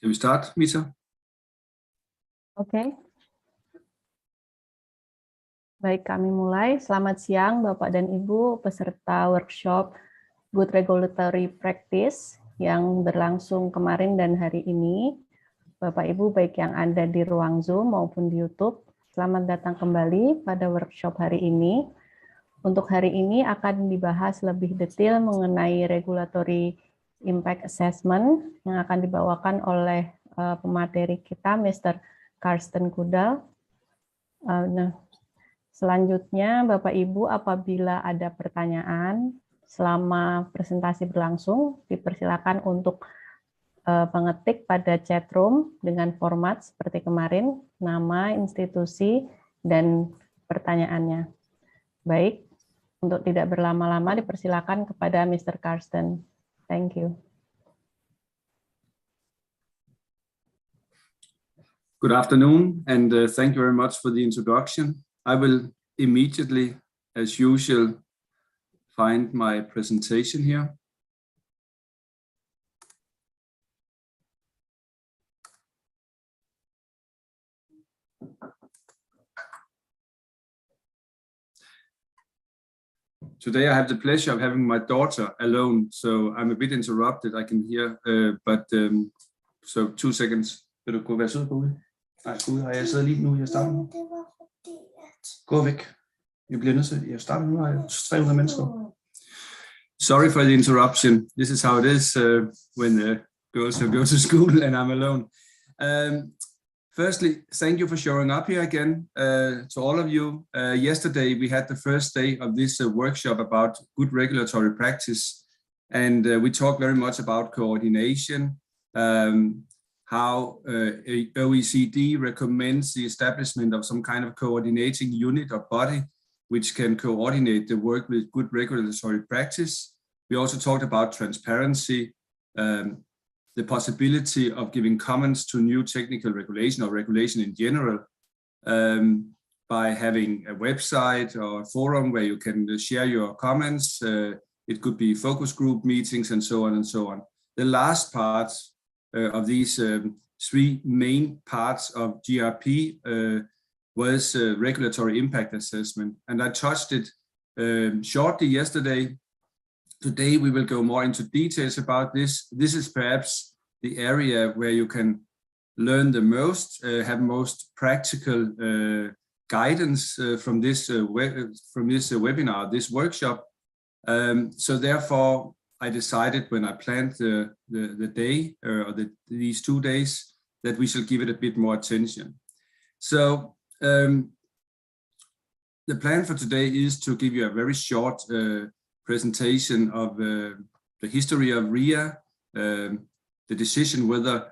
Shall we start, Mita? Oke. Baik, kami mulai. Selamat siang Bapak dan Ibu peserta workshop Good Regulatory Practice yang berlangsung kemarin dan hari ini. Bapak Ibu baik yang ada di ruang Zoom maupun di YouTube, selamat datang kembali pada workshop hari ini. Untuk hari ini akan dibahas lebih detail mengenai Regulatory Impact Assessment yang akan dibawakan oleh pemateri kita, Mr. Karsten Kudal. Nah, selanjutnya, Bapak Ibu, apabila ada pertanyaan selama presentasi berlangsung, dipersilakan untuk mengetik pada chat room dengan format seperti kemarin, nama, institusi, dan pertanyaannya. Baik, untuk tidak berlama-lama, dipersilakan kepada Mr. Karsten. Thank you. Good afternoon, and thank you very much for the introduction. I will immediately, as usual, find my presentation here. Today I have the pleasure of having my daughter alone, so I'm a bit interrupted, I can hear, so 2 seconds. Vil du gå være sød på ude? Nej, gå ud, og jeg sidder lige nu, jeg starter nu. Gå væk. Jeg bliver nødt til, jeg starter nu, og jeg 300 mennesker. Sorry for the interruption. This is how it is when girls go to school and I'm alone. Firstly, thank you for showing up here again to all of you. Yesterday we had the first day of this workshop about good regulatory practice, and we talked very much about coordination, how OECD recommends the establishment of some kind of coordinating unit or body which can coordinate the work with good regulatory practice. We also talked about transparency, the possibility of giving comments to new technical regulation or regulation in general by having a website or a forum where you can share your comments. It could be focus group meetings and so on and so on. The last part of these 3 main parts of GRP was regulatory impact assessment, and I touched it shortly yesterday. Today we will go more into details about this. This is perhaps the area where you can learn the most, have most practical guidance from this webinar, this workshop. So therefore, I decided when I planned the day or these 2 days that we shall give it a bit more attention. So the plan for today is to give you a very short presentation of the history of RIA, the decision whether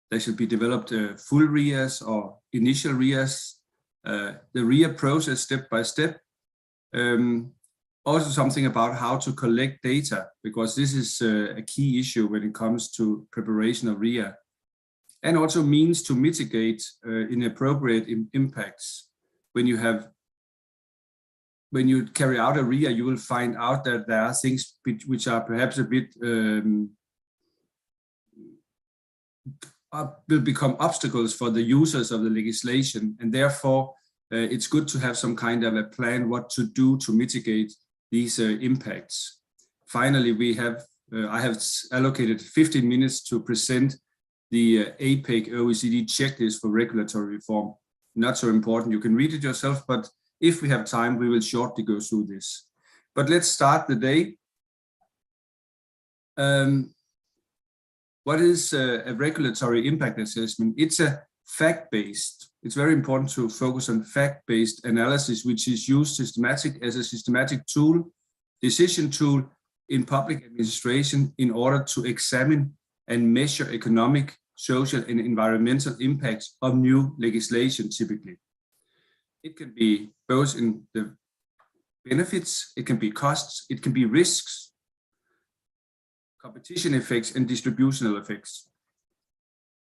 they should be developed full RIAs or initial RIAs, the RIA process step by step. Also something about how to collect data, because this is a key issue when it comes to preparation of RIA, and also means to mitigate inappropriate impacts. When you carry out a RIA, you will find out that there are things which are perhaps a bit will become obstacles for the users of the legislation, and therefore it's good to have some kind of a plan what to do to mitigate these impacts. Finally, I have allocated 15 minutes to present the APEC OECD checklist for regulatory reform. Not so important, you can read it yourself, but if we have time, we will shortly go through this. But let's start the day. What is a regulatory impact assessment? It's a fact-based. It's very important to focus on fact-based analysis, which is used as a systematic tool, decision tool in public administration in order to examine and measure economic, social, and environmental impacts of new legislation typically. It can be both in the benefits, it can be costs, it can be risks, competition effects, and distributional effects.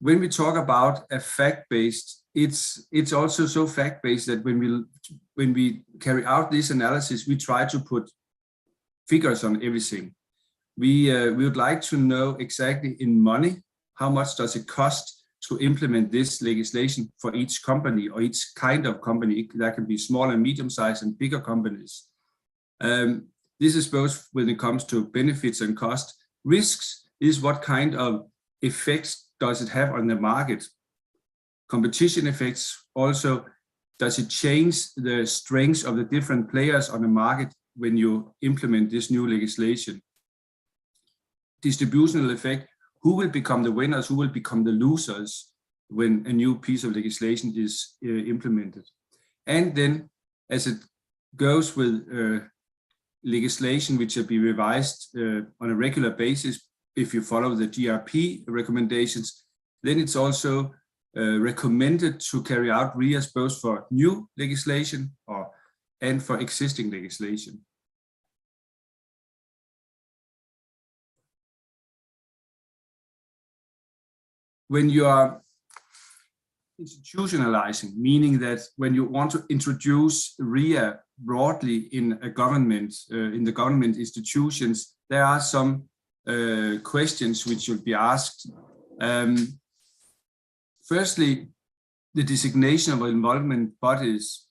When we talk about a fact-based, it's also so fact-based that when we carry out this analysis, we try to put figures on everything. We would like to know exactly in money how much does it cost to implement this legislation for each company or each kind of company. That can be small and medium-sized and bigger companies. This is both when it comes to benefits and cost. Risks is what kind of effects does it have on the market. Competition effects also, does it change the strengths of the different players on the market when you implement this new legislation? Distributional effect, who will become the winners, who will become the losers when a new piece of legislation is implemented? And then, as it goes with legislation which will be revised on a regular basis, if you follow the GRP recommendations, then it's also recommended to carry out RIAs both for new legislation and for existing legislation. When you are institutionalizing, meaning that when you want to introduce RIA broadly in a government, in the government institutions, there are some questions which should be asked. Firstly, the designation of involvement bodies.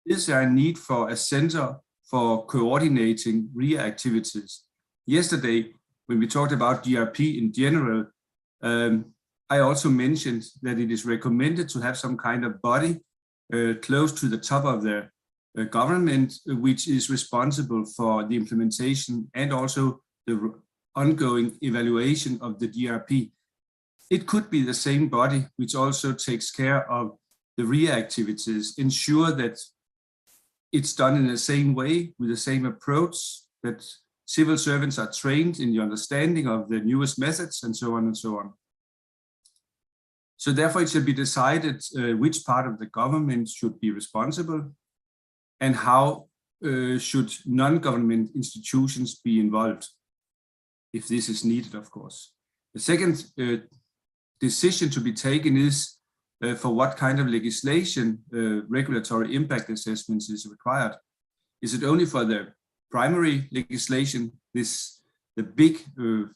Is there a need for a center for coordinating RIA activities? Yesterday, when we talked about GRP in general, I also mentioned that it is recommended to have some kind of body close to the top of the government, which is responsible for the implementation and also the ongoing evaluation of the GRP. It could be the same body which also takes care of the RIA activities, ensure that it's done in the same way, with the same approach, that civil servants are trained in the understanding of the newest methods, and so on and so on. So therefore it should be decided which part of the government should be responsible and how should non-government institutions be involved, if this is needed, of course. The second decision to be taken is for what kind of legislation regulatory impact assessments is required. Is it only for the primary legislation, the big, the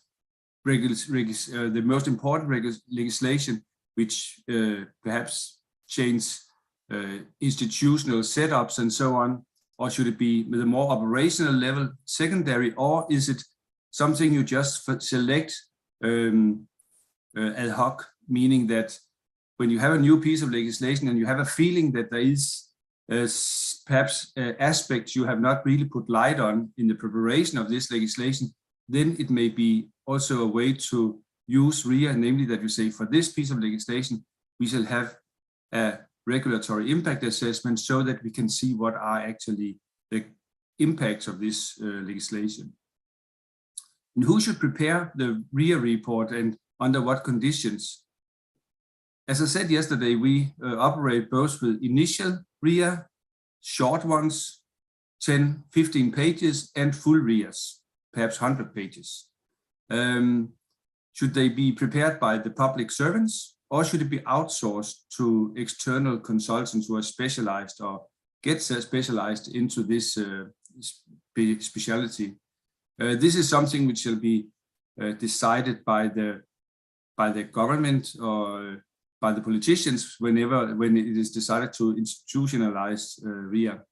most important legislation, which perhaps change institutional setups and so on, or should it be with a more operational level, secondary, or is it something you just select ad hoc, meaning that when you have a new piece of legislation and you have a feeling that there is perhaps aspects you have not really put light on in the preparation of this legislation, then it may be also a way to use RIA, namely that you say, for this piece of legislation, we shall have a regulatory impact assessment so that we can see what are actually the impacts of this legislation. And who should prepare the RIA report and under what conditions? As I said yesterday, we operate both with initial RIA, short ones, 10, 15 pages, and full RIAs, perhaps 100 pages. Should they be prepared by the public servants, or should it be outsourced to external consultants who are specialized or get specialized into this specialty? This is something which shall be decided by the government or by the politicians when it is decided to institutionalize RIA.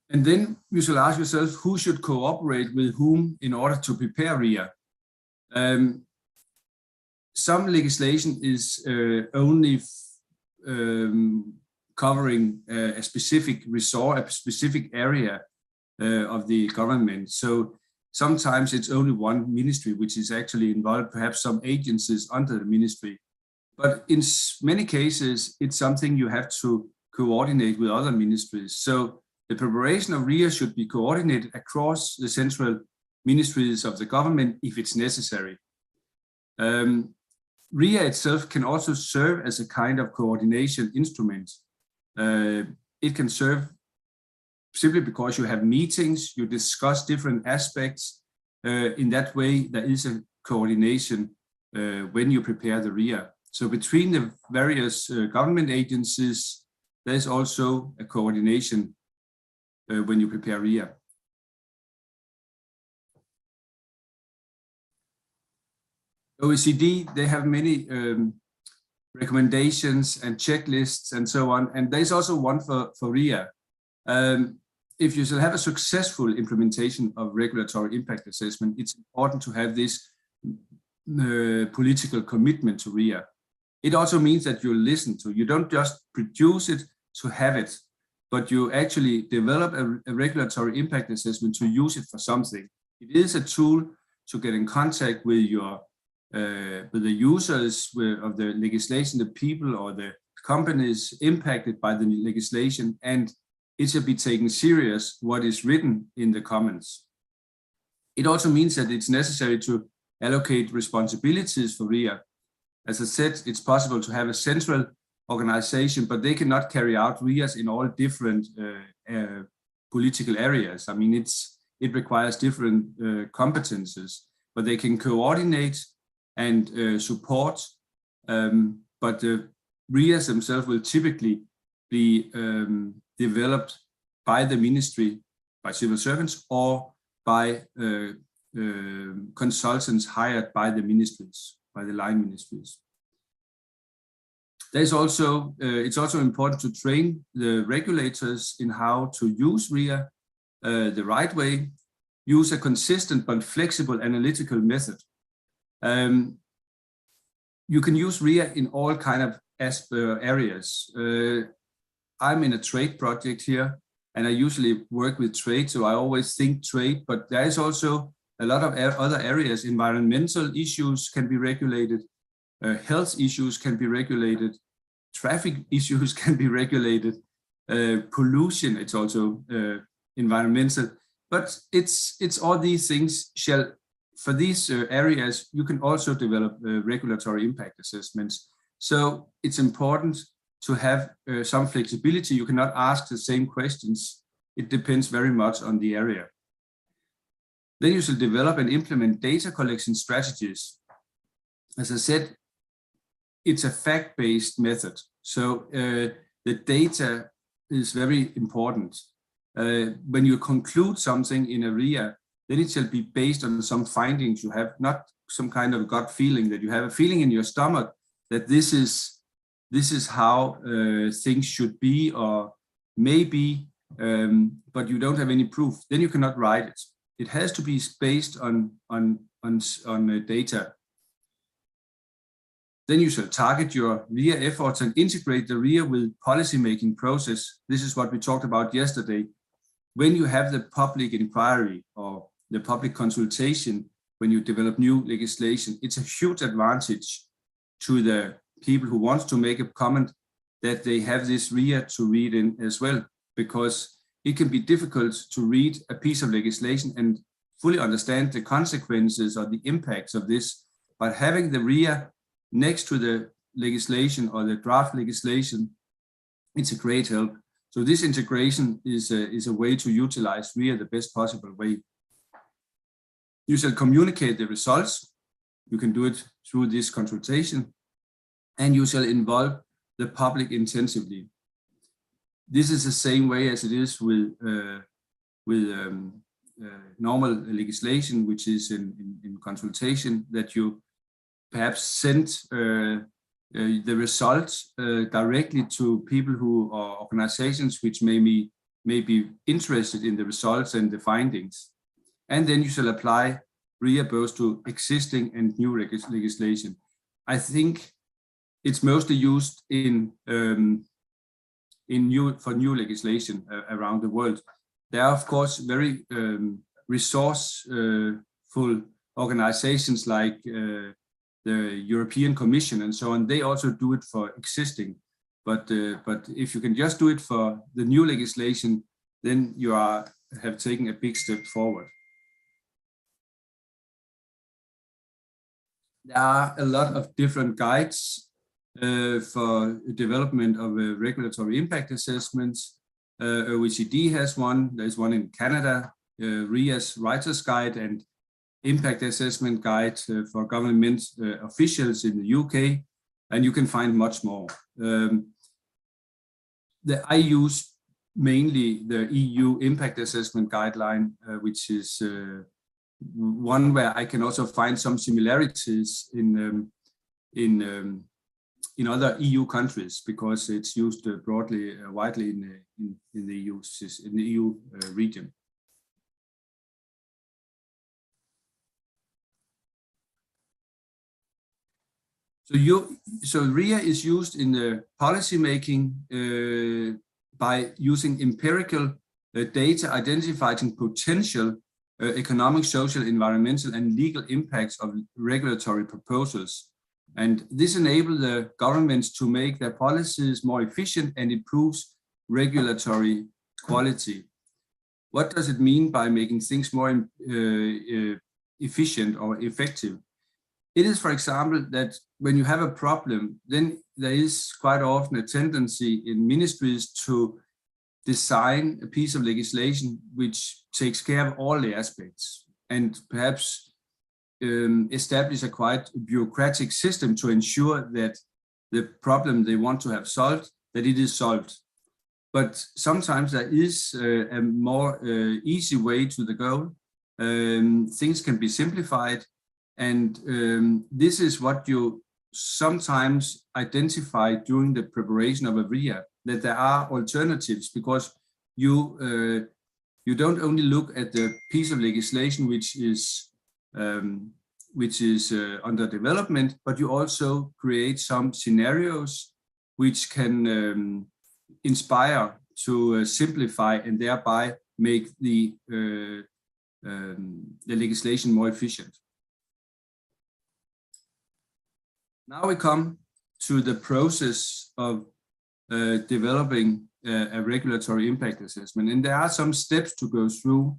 And then you shall ask yourself, who should cooperate with whom in order to prepare RIA? Some legislation is only covering a specific resort, a specific area of the government. So sometimes it's only one ministry which is actually involved, perhaps some agencies under the ministry. But in many cases, it's something you have to coordinate with other ministries. So the preparation of RIA should be coordinated across the central ministries of the government if it's necessary. RIA itself can also serve as a kind of coordination instrument. It can serve simply because you have meetings, you discuss different aspects. In that way, there is a coordination when you prepare the RIA. So between the various government agencies, there's also a coordination when you prepare RIA. OECD, they have many recommendations and checklists and so on, and there's also one for RIA. If you shall have a successful implementation of regulatory impact assessment, it's important to have this political commitment to RIA. It also means that you listen to, you don't just produce it to have it, but you actually develop a regulatory impact assessment to use it for something. It is a tool to get in contact with your with the users of the legislation, the people or the companies impacted by the legislation, and it should be taken serious what is written in the comments. It also means that it's necessary to allocate responsibilities for RIA. As I said, it's possible to have a central organization, but they cannot carry out RIAs in all different political areas. I mean, it requires different competences, but they can coordinate and support, but the RIAs themselves will typically be developed by the ministry, by civil servants, or by consultants hired by the ministries, by the line ministries. There's also, it's also important to train the regulators in how to use RIA the right way, use a consistent but flexible analytical method. You can use RIA in all kind of areas. I'm in a trade project here, and I usually work with trade, so I always think trade, but there is also a lot of other areas. Environmental issues can be regulated, health issues can be regulated, traffic issues can be regulated, pollution, it's also environmental, but it's all these things shall, for these areas, you can also develop regulatory impact assessments. So it's important to have some flexibility. You cannot ask the same questions. It depends very much on the area. Then you should develop and implement data collection strategies. As I said, it's a fact-based method. So the data is very important. When you conclude something in a RIA, then it shall be based on some findings you have, not some kind of gut feeling that you have a feeling in your stomach that this is how things should be or maybe, but you don't have any proof. Then you cannot write it. It has to be based on data. Then you shall target your RIA efforts and integrate the RIA with policy-making process. This is what we talked about yesterday. When you have the public inquiry or the public consultation, when you develop new legislation, it's a huge advantage to the people who want to make a comment that they have this RIA to read in as well, because it can be difficult to read a piece of legislation and fully understand the consequences or the impacts of this. But having the RIA next to the legislation or the draft legislation, it's a great help. So this integration is a way to utilize RIA the best possible way. You shall communicate the results. You can do it through this consultation, and you shall involve the public intensively. This is the same way as it is with normal legislation, which is in consultation, that you perhaps send the results directly to people who are organizations which may be interested in the results and the findings. And then you shall apply RIA both to existing and new legislation. I think it's mostly used for new legislation around the world. There are, of course, very resourceful organizations like the European Commission and so on. They also do it for existing, but if you can just do it for the new legislation, then you have taken a big step forward. There are a lot of different guides for development of regulatory impact assessments. OECD has one. There's one in Canada, RIA's Writer's Guide and Impact Assessment Guide for government officials in the UK, and you can find much more. I use mainly the EU Impact Assessment Guideline, which is one where I can also find some similarities in other EU countries, because it's used broadly, widely in the EU region. So RIA is used in the policy making by using empirical data identifying potential economic, social, environmental, and legal impacts of regulatory proposals. And this enables the governments to make their policies more efficient and improves regulatory quality. What does it mean by making things more efficient or effective? It is, for example, that when you have a problem, then there is quite often a tendency in ministries to design a piece of legislation which takes care of all the aspects, and perhaps establish a quite bureaucratic system to ensure that the problem they want to have solved, that it is solved. But sometimes there is a more easy way to the goal. Things can be simplified, and this is what you sometimes identify during the preparation of a RIA, that there are alternatives, because you don't only look at the piece of legislation which is under development, but you also create some scenarios which can inspire to simplify and thereby make the legislation more efficient. Now we come to the process of developing a regulatory impact assessment, and there are some steps to go through.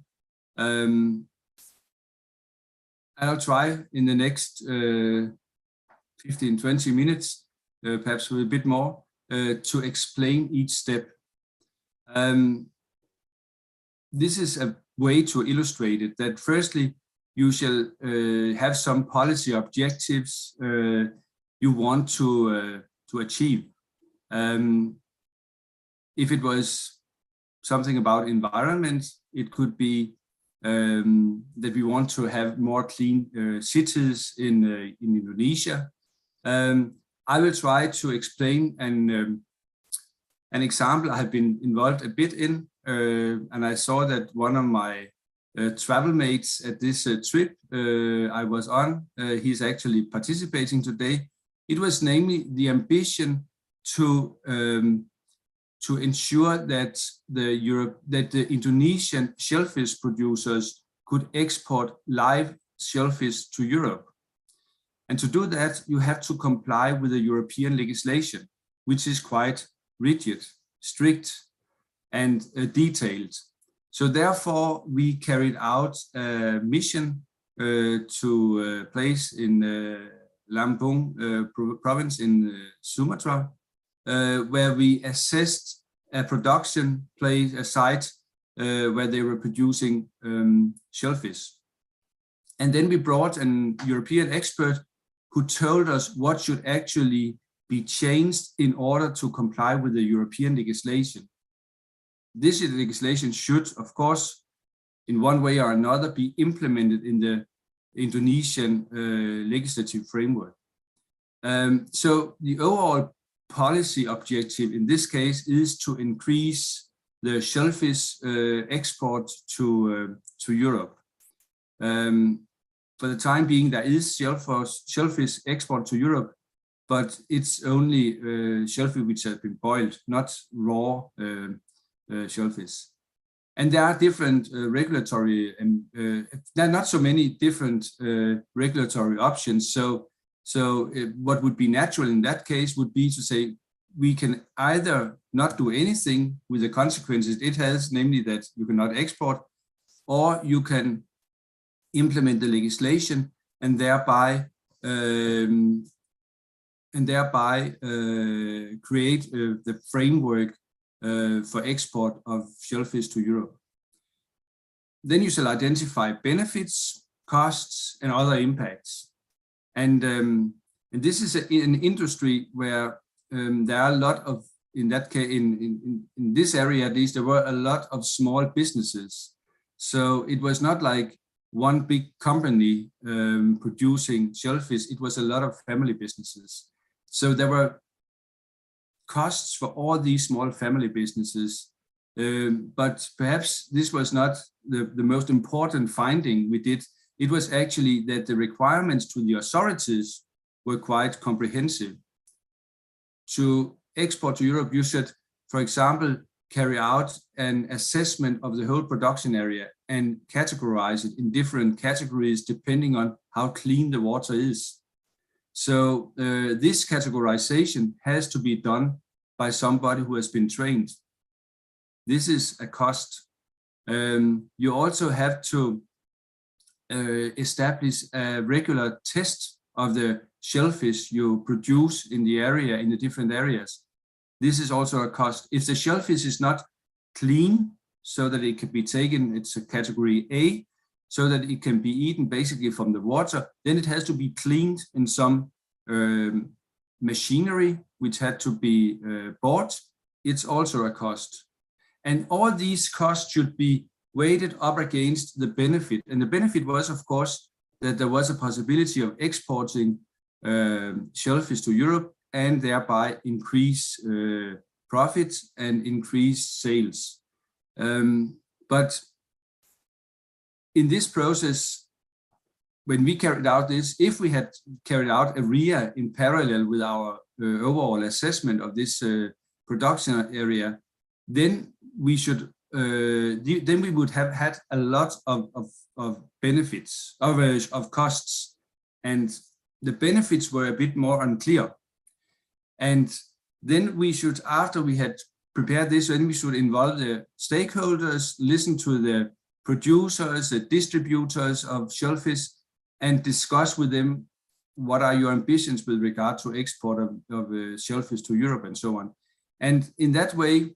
I'll try in the next 15-20 minutes, perhaps with a bit more, to explain each step. This is a way to illustrate it, that firstly, you shall have some policy objectives you want to achieve. If it was something about environment, it could be that we want to have more clean cities in Indonesia. I will try to explain an example I have been involved a bit in, and I saw that one of my travel mates at this trip I was on, he's actually participating today. It was namely the ambition to ensure that the Indonesian shellfish producers could export live shellfish to Europe. And to do that, you have to comply with the European legislation, which is quite rigid, strict, and detailed. So therefore, we carried out a mission to a place in Lampung province in Sumatra, where we assessed a production place, a site where they were producing shellfish. And then we brought an European expert who told us what should actually be changed in order to comply with the European legislation. This legislation should, of course, in one way or another, be implemented in the Indonesian legislative framework. So the overall policy objective in this case is to increase the shellfish export to Europe. For the time being, there is shellfish export to Europe, but it's only shellfish which has been boiled, not raw shellfish. And there are different regulatory, there are not so many different regulatory options. So what would be natural in that case would be to say, we can either not do anything with the consequences it has, namely that you cannot export, or you can implement the legislation and thereby create the framework for export of shellfish to Europe. Then you shall identify benefits, costs, and other impacts. And this is an industry where there are a lot of, in that case, in this area at least, there were a lot of small businesses. So it was not like one big company producing shellfish. It was a lot of family businesses. So there were costs for all these small family businesses. But perhaps this was not the most important finding we did. It was actually that the requirements to the authorities were quite comprehensive. To export to Europe, you should, for example, carry out an assessment of the whole production area and categorize it in different categories depending on how clean the water is. So this categorization has to be done by somebody who has been trained. This is a cost. You also have to establish a regular test of the shellfish you produce in the area, in the different areas. This is also a cost. If the shellfish is not clean so that it can be taken, it's a category A, so that it can be eaten basically from the water, then it has to be cleaned in some machinery which had to be bought. It's also a cost. And all these costs should be weighted up against the benefit. And the benefit was, of course, that there was a possibility of exporting shellfish to Europe and thereby increase profits and increase sales. But in this process, when we carried out this, if we had carried out a RIA in parallel with our overall assessment of this production area, then we should then we would have had a lot of benefits, of costs, and the benefits were a bit more unclear. And then we should, after we had prepared this, then we should involve the stakeholders, listen to the producers, the distributors of shellfish, and discuss with them what are your ambitions with regard to export of shellfish to Europe and so on. And in that way,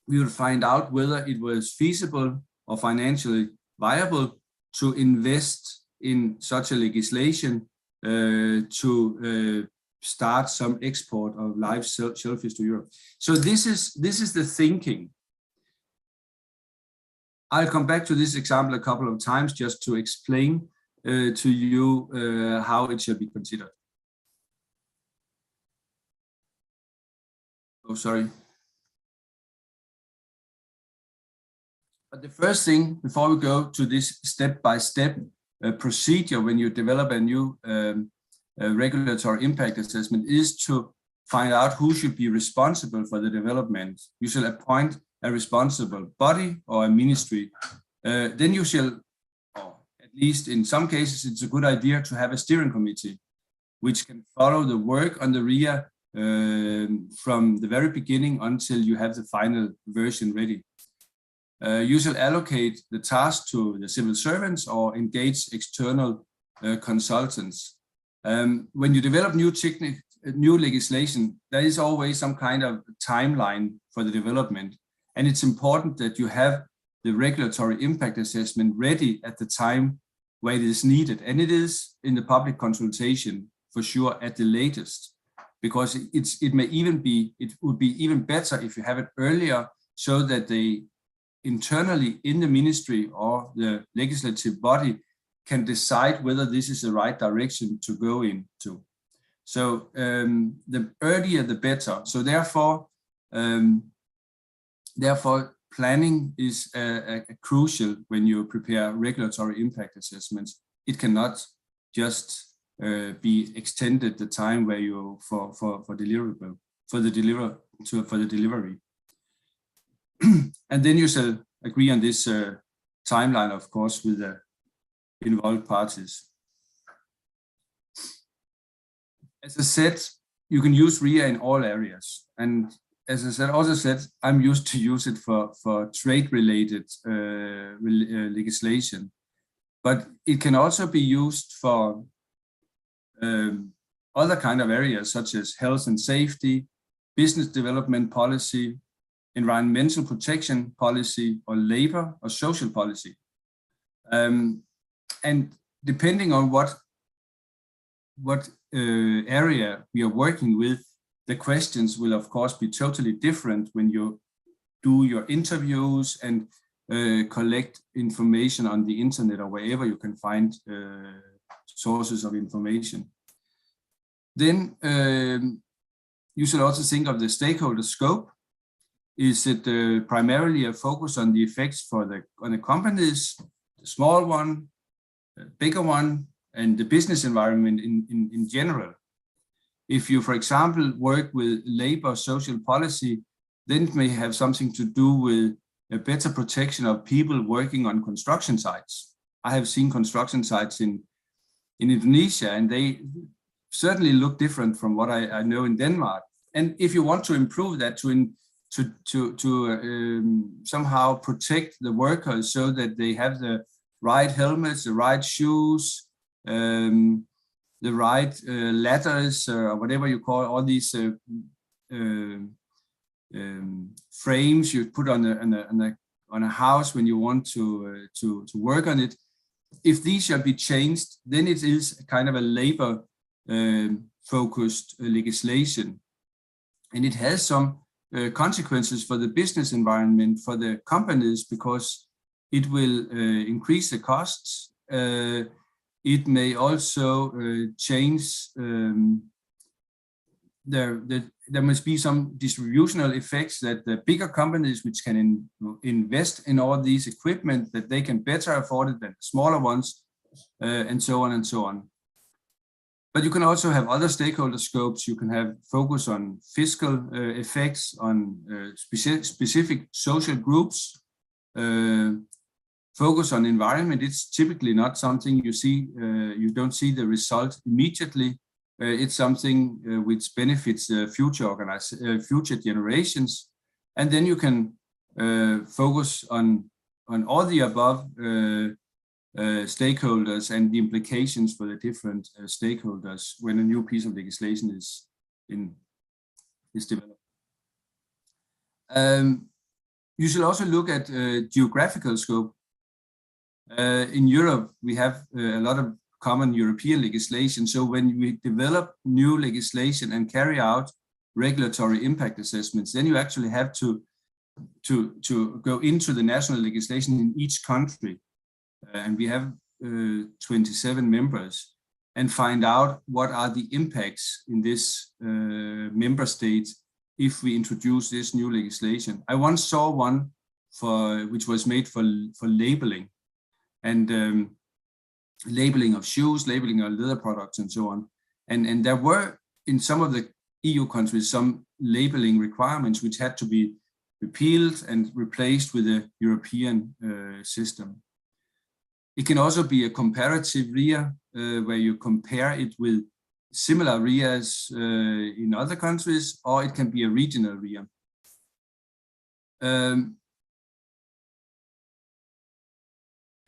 we will find out whether it was feasible or financially viable to invest in such a legislation to start some export of live shellfish to Europe. So this is the thinking. I'll come back to this example a couple of times just to explain to you how it should be considered. Oh, sorry. But the first thing, before we go to this step-by-step procedure when you develop a new regulatory impact assessment, is to find out who should be responsible for the development. You shall appoint a responsible body or a ministry. Then you shall, or at least in some cases, it's a good idea to have a steering committee, which can follow the work on the RIA from the very beginning until you have the final version ready. You shall allocate the task to the civil servants or engage external consultants. When you develop new legislation, there is always some kind of timeline for the development. And it's important that you have the regulatory impact assessment ready at the time where it is needed. And it is in the public consultation for sure at the latest, because it would be even better if you have it earlier, so that they internally in the ministry or the legislative body can decide whether this is the right direction to go into. So the earlier the better. So therefore planning is crucial when you prepare regulatory impact assessments. It cannot just be extended the time where you for the delivery. And then you shall agree on this timeline, of course, with the involved parties. As I said, you can use RIA in all areas. And as I said, I'm used to use it for trade-related legislation. But it can also be used for other kind of areas, such as health and safety, business development policy, environmental protection policy, or labor or social policy. And depending on what area we are working with, the questions will of course be totally different when you do your interviews, and collect information on the internet or wherever you can find sources of information. Then you should also think of the stakeholder scope. Is it primarily a focus on the effects on the companies, the small one, the bigger one, and the business environment in general? If you, for example, work with labor social policy, then it may have something to do with a better protection of people working on construction sites. I have seen construction sites in Indonesia, and they certainly look different from what I know in Denmark. And if you want to improve that, to somehow protect the workers so that they have the right helmets, the right shoes, the right ladders, or whatever you call all these frames you put on a house when you want to work on it. If these shall be changed, then it is kind of a labor focused legislation, and it has some consequences for the business environment, for the companies, because it will increase the costs. It may also change, there must be some distributional effects that the bigger companies which can invest in all these equipment, that they can better afford it than smaller ones, and so on and so on. But you can also have other stakeholder scopes. You can have focus on fiscal effects, on specific social groups, focus on environment. It's typically not something you see, you don't see the result immediately. It's something which benefits future generations. And then you can focus on all the above stakeholders and the implications for the different stakeholders when a new piece of legislation is developed. You should also look at geographical scope. In Europe, we have a lot of common European legislation. So when we develop new legislation and carry out regulatory impact assessments, then you actually have to go into the national legislation in each country. And we have 27 members, and find out what are the impacts in this member state if we introduce this new legislation. I once saw one which was made for labeling, and labeling of shoes, labeling of leather products, and so on. And there were in some of the EU countries some labeling requirements which had to be repealed and replaced with a European system. It can also be a comparative RIA, where you compare it with similar RIAs in other countries, or it can be a regional RIA. And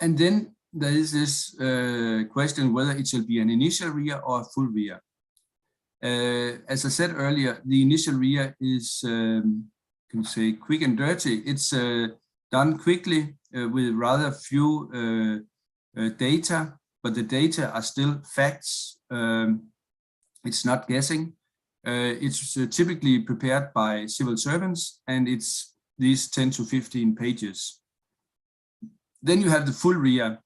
then there is this question whether it shall be an initial RIA or a full RIA. As I said earlier, the initial RIA is, can say, quick and dirty. It's done quickly with rather few data, but the data are still facts. It's not guessing. It's typically prepared by civil servants, and it's these 10 to 15 pages. Then you have the full RIA.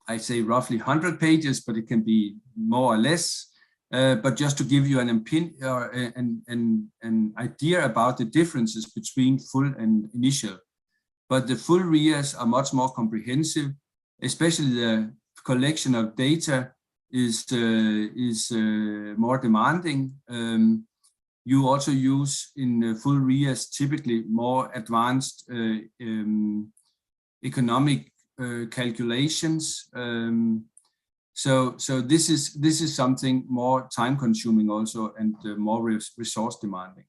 I say roughly 100 pages, but it can be more or less. But just to give you an opinion or an idea about the differences between full and initial. But the full RIAs are much more comprehensive, especially the collection of data is more demanding. You also use in full RIAs typically more advanced economic calculations. So this is something more time consuming also, and more resource demanding.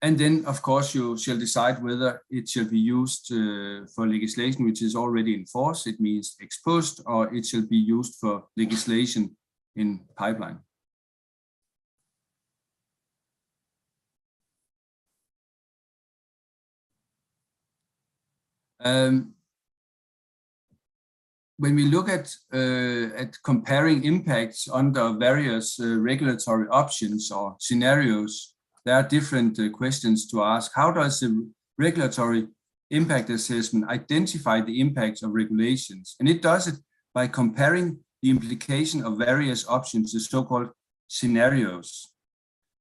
And then, of course, you shall decide whether it shall be used for legislation which is already in force, it means ex post, or it shall be used for legislation in pipeline. When we look at comparing impacts under various regulatory options or scenarios, there are different questions to ask. How does the regulatory impact assessment identify the impacts of regulations, and it does it by comparing the implication of various options, the so-called scenarios.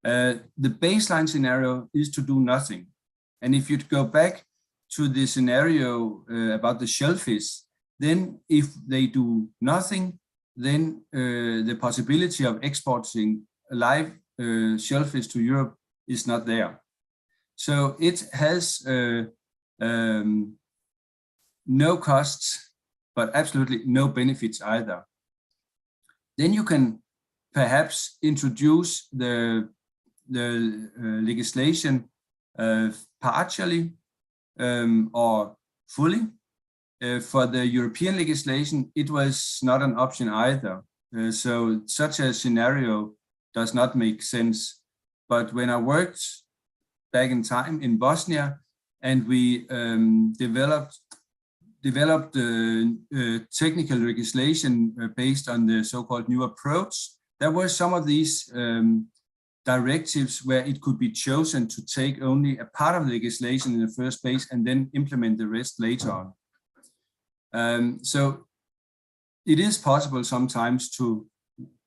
The baseline scenario is to do nothing. And if you go back to the scenario about the shellfish, then if they do nothing, then the possibility of exporting live shellfish to Europe is not there. So it has no costs, but absolutely no benefits either. Then you can perhaps introduce the legislation partially or fully. For the European legislation, it was not an option either. So such a scenario does not make sense. But when I worked back in time in Bosnia, and we developed technical legislation based on the so-called new approach, there were some of these directives where it could be chosen to take only a part of the legislation in the first place and then implement the rest later on. So it is possible sometimes to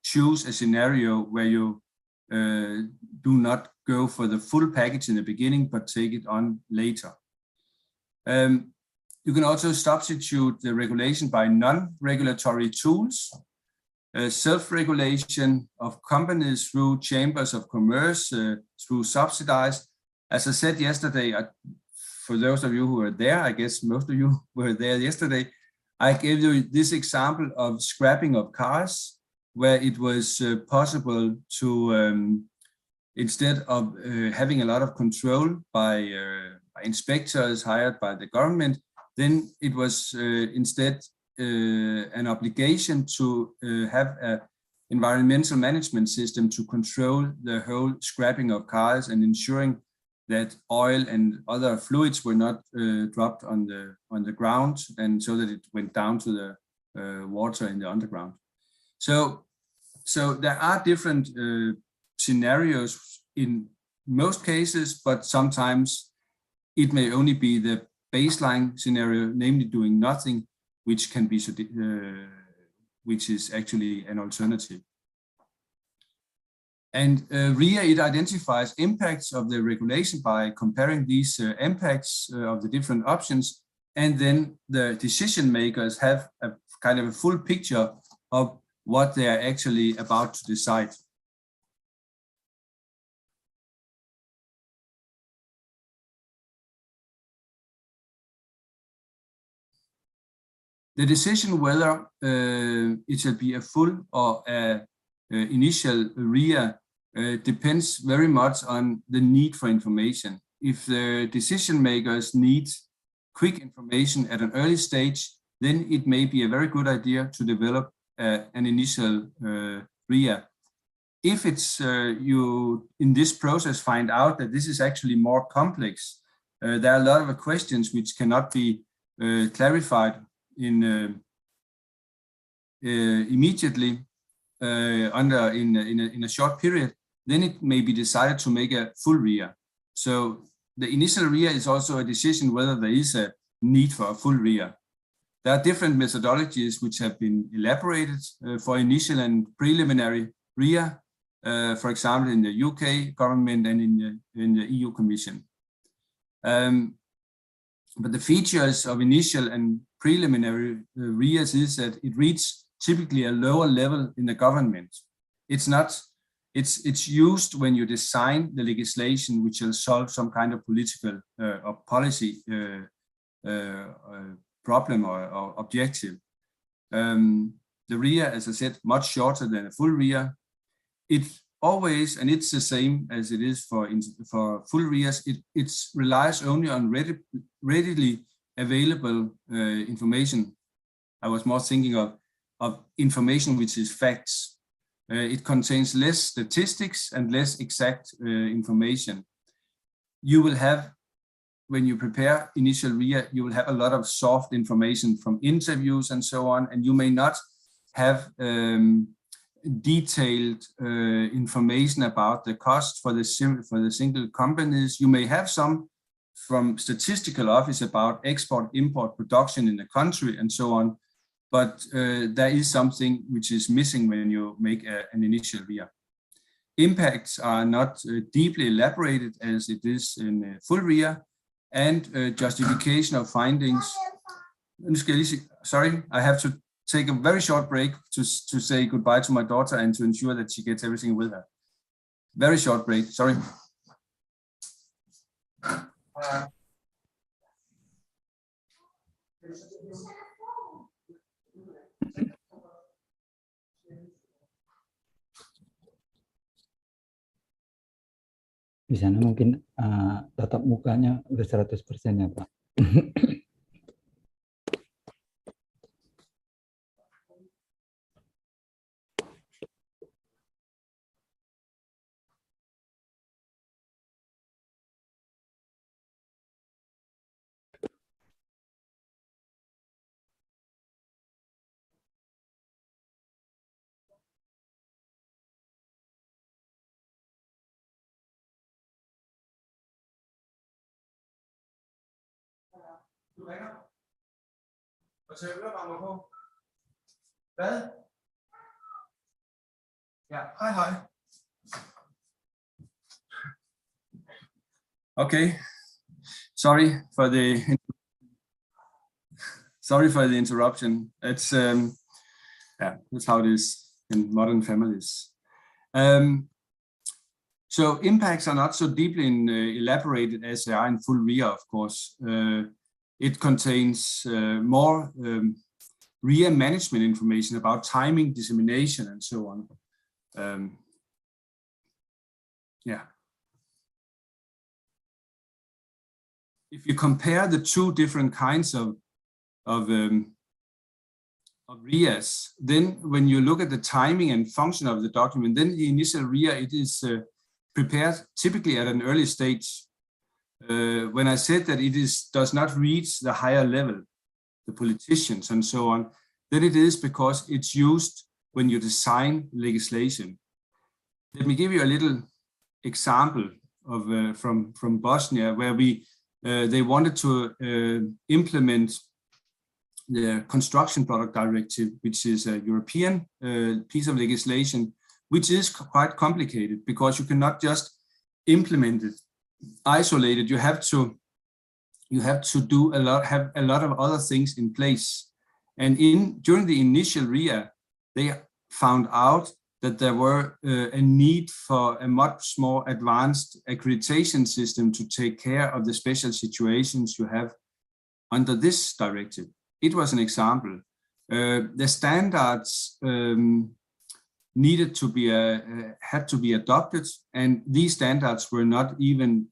choose a scenario where you do not go for the full package in the beginning, but take it on later. You can also substitute the regulation by non-regulatory tools, self-regulation of companies through chambers of commerce, through subsidized. As I said yesterday, for those of you who were there, I guess most of you were there yesterday, I gave you this example of scrapping of cars, where it was possible to, instead of having a lot of control by inspectors hired by the government, then it was instead an obligation to have an environmental management system to control the whole scrapping of cars and ensuring that oil and other fluids were not dropped on the ground, and so that it went down to the water in the underground. So there are different scenarios in most cases, but sometimes it may only be the baseline scenario, namely doing nothing, which can be which is actually an alternative. And RIA, it identifies impacts of the regulation by comparing these impacts of the different options, and then the decision makers have a kind of a full picture of what they are actually about to decide. The decision whether it should be a full or an initial RIA depends very much on the need for information. If the decision makers need quick information at an early stage, then it may be a very good idea to develop an initial RIA. If it's you in this process find out that this is actually more complex, there are a lot of questions which cannot be clarified in immediately in a short period, then it may be decided to make a full RIA. So the initial RIA is also a decision whether there is a need for a full RIA. There are different methodologies which have been elaborated for initial and preliminary RIA, for example, in the UK government and in the EU Commission. But the features of initial and preliminary RIAs is that it reaches typically a lower level in the government. It's used when you design the legislation which will solve some kind of political or policy problem or objective. The RIA, as I said, much shorter than a full RIA. It always, and it's the same as it is for full RIAs, it relies only on readily available information. I was more thinking of information which is facts. It contains less statistics and less exact information. You will have, when you prepare initial RIA, you will have a lot of soft information from interviews and so on, and you may not have detailed information about the cost for the single companies. You may have some from statistical office about export, import, production in the country and so on. But there is something which is missing when you make an initial RIA. Impacts are not deeply elaborated as it is in full RIA, and justification of findings. Sorry, I have to take a very short break to say goodbye to my daughter and to ensure that she gets everything with her. Very short break, sorry. Di sana mungkin tatap mukanya udah 100% ya Pak. Du ringer og tager ørerammer på. Hvad? Ja, hej. Okay, sorry for the interruption. It's yeah, that's how it is in modern families. So impacts are not so deeply elaborated as they are in full RIA, of course. It contains more RIA management information about timing, dissemination, and so on. Yeah. If you compare the two different kinds of RIAs, then when you look at the timing and function of the document, then the initial RIA, it is prepared typically at an early stage. When I said that it does not reach the higher level, the politicians and so on, then it is because it's used when you design legislation. Let me give you a little example of from Bosnia, where they wanted to implement the Construction Product Directive, which is a European piece of legislation, which is quite complicated because you cannot just implement it isolated. You have to do have a lot of other things in place. And during the initial RIA, they found out that there were a need for a much more advanced accreditation system to take care of the special situations you have under this directive. It was an example. The standards needed to be had to be adopted, and these standards were not even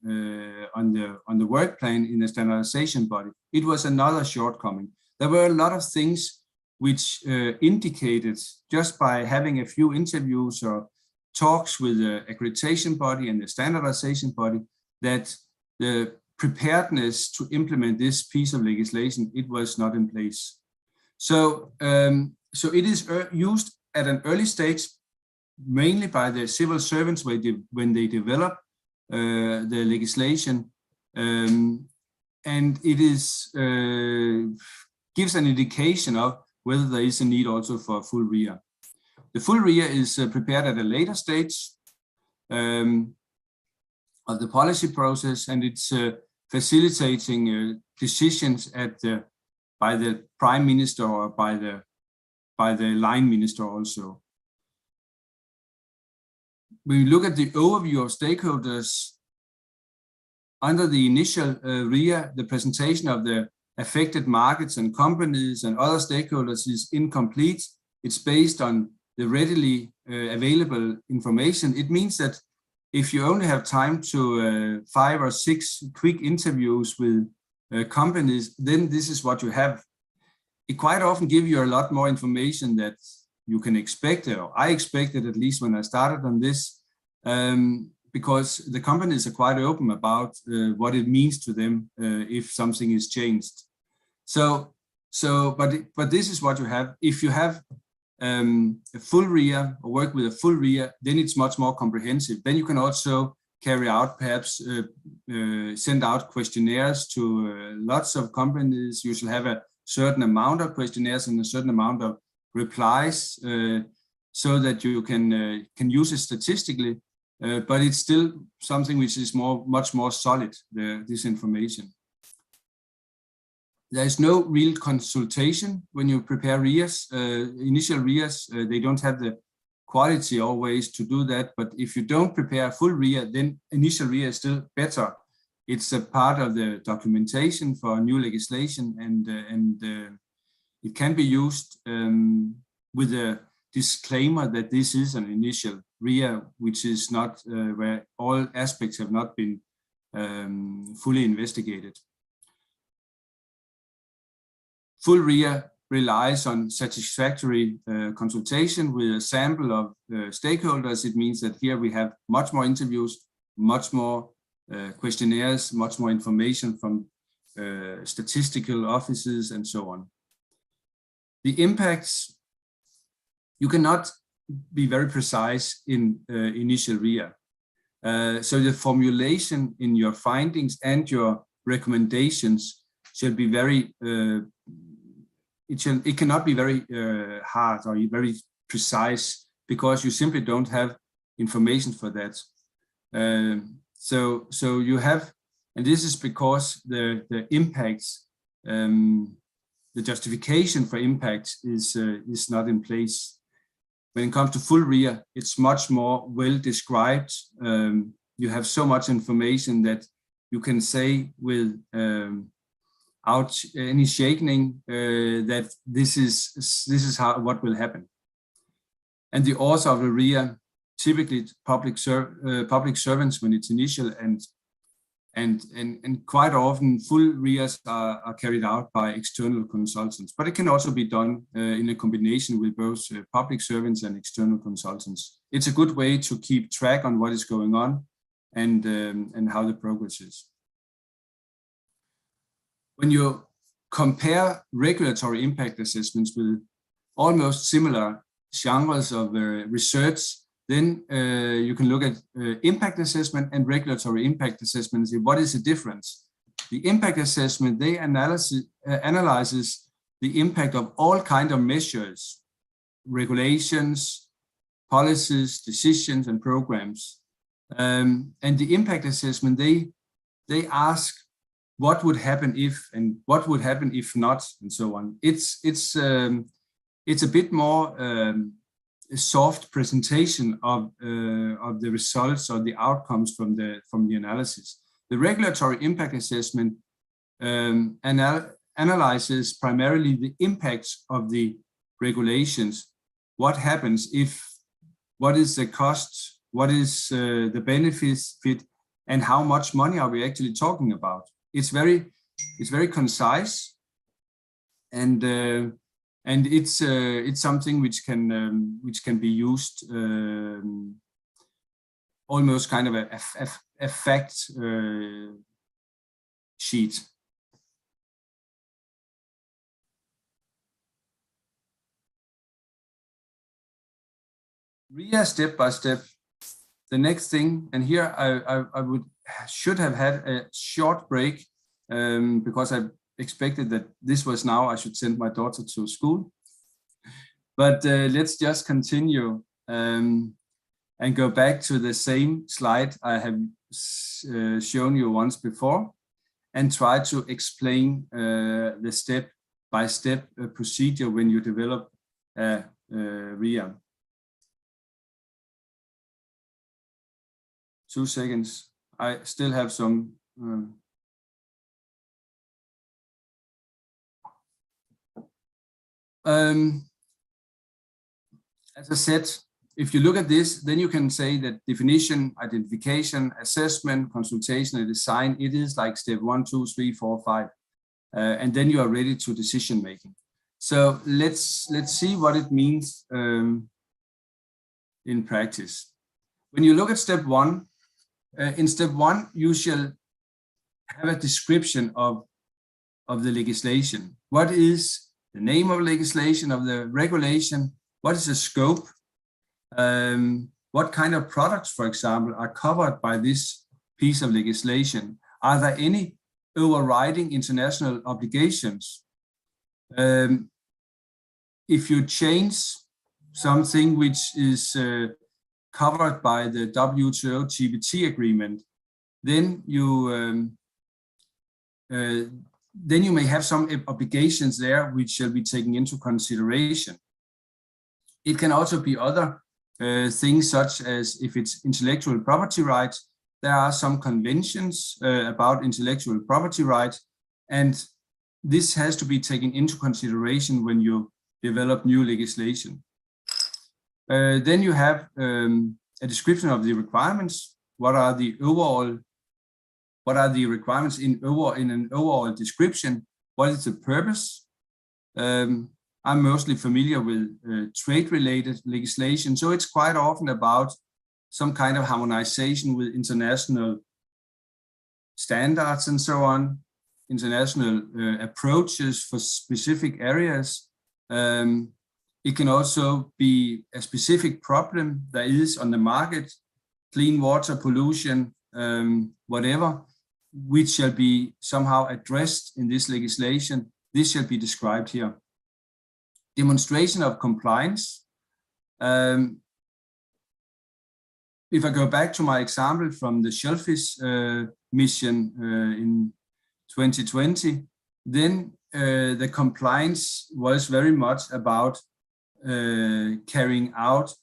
on the work plan in the standardization body. It was another shortcoming. There were a lot of things which indicated, just by having a few interviews or talks with the accreditation body and the standardization body, that the preparedness to implement this piece of legislation, it was not in place. So, so it is used at an early stage, mainly by the civil servants when they develop the legislation, and it is gives an indication of whether there is a need also for full RIA. The full RIA is prepared at a later stage of the policy process, and it's facilitating decisions by the Prime Minister or by the line minister also. When we look at the overview of stakeholders, under the initial RIA, the presentation of the affected markets and companies and other stakeholders is incomplete. It's based on the readily available information. It means that if you only have time to 5 or 6 quick interviews with companies, then this is what you have. It quite often gives you a lot more information that you can expect, or I expected at least when I started on this, because the companies are quite open about what it means to them if something is changed. But this is what you have. If you have a full RIA or work with a full RIA, then it's much more comprehensive. Then you can also carry out, perhaps send out questionnaires to lots of companies. You should have a certain amount of questionnaires and a certain amount of replies so that you can use it statistically, but it's still something which is much more solid, this information. There is no real consultation when you prepare RIAs. Initial RIAs, they don't have the quality always to do that, but if you don't prepare a full RIA, then initial RIA is still better. It's a part of the documentation for new legislation, and it can be used with a disclaimer that this is an initial RIA, which is not where all aspects have not been fully investigated. Full RIA relies on satisfactory consultation with a sample of stakeholders. It means that here we have much more interviews, much more questionnaires, much more information from statistical offices and so on. The impacts, you cannot be very precise in initial RIA. So the formulation in your findings and your recommendations should be very it cannot be very hard or very precise, because you simply don't have information for that. So you have, and this is because the impacts, the justification for impacts is not in place. When it comes to full RIA, it's much more well described. You have so much information that you can say with out any shaking that this is what will happen. And the author of the RIA, typically public servants when it's initial, and quite often full RIAs are carried out by external consultants, but it can also be done in a combination with both public servants and external consultants. It's a good way to keep track on what is going on and how the progress is. When you compare regulatory impact assessments with almost similar genres of research, then you can look at impact assessment and regulatory impact assessment and say, what is the difference? The impact assessment, they analyzes the impact of all kinds of measures, regulations, policies, decisions, and programs. And the impact assessment, they ask, what would happen if, and what would happen if not, and so on. It's a bit more a soft presentation of the results or the outcomes from the analysis. The regulatory impact assessment analyzes primarily the impacts of the regulations. What happens if? What is the cost? What is the benefits, and how much money are we actually talking about? It's very concise, and it's something which can be used almost kind of a fact sheet. RIA step by step. The next thing, and here I should have had a short break because I expected that this was now I should send my daughter to school. But let's just continue and go back to the same slide I have shown you once before and try to explain the step-by-step procedure when you develop a RIA. 2 seconds. I still have some. As I said, if you look at this, then you can say that definition, identification, assessment, consultation, and design, it is like step 1, 2, 3, 4, 5. And then you are ready to decision making. So let's see what it means in practice. When you look at step 1, in step 1, you shall have a description of the legislation. What is the name of legislation, of the regulation? What is the scope? what kind of products, for example, are covered by this piece of legislation? Are there any overriding international obligations? If you change something which is covered by the WTO TBT agreement, then you may have some obligations there which shall be taken into consideration. It can also be other things, such as if it's intellectual property rights, there are some conventions about intellectual property rights, and this has to be taken into consideration when you develop new legislation. Then you have a description of the requirements. What are the requirements in an overall description? What is the purpose? I'm mostly familiar with trade-related legislation, so it's quite often about some kind of harmonization with international standards and so on, international approaches for specific areas. It can also be a specific problem that is on the market, clean water, pollution, whatever, which shall be somehow addressed in this legislation. This shall be described here. Demonstration of compliance. If I go back to my example from the shellfish mission in 2020, then the compliance was very much about carrying out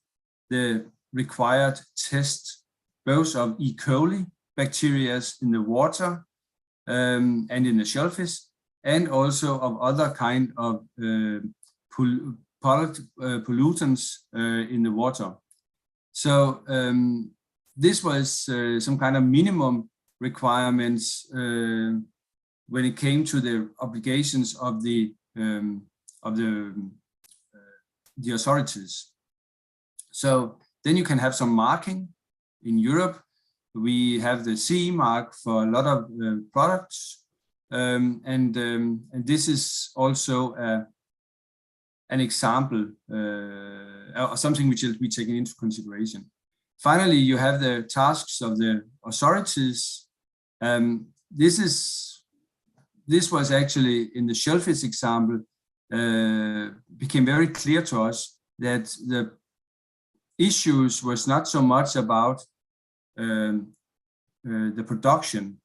the required tests, both of E. coli bacteria in the water and in the shellfish, and also of other kind of pollutants in the water. So this was some kind of minimum requirements when it came to the obligations of the authorities. So then you can have some marking. In Europe, we have the CE mark for a lot of products, and this is also an example or something which will be taken into consideration. Finally, you have the tasks of the authorities. This was actually in the shellfish example, became very clear to us that the issues was not so much about the production,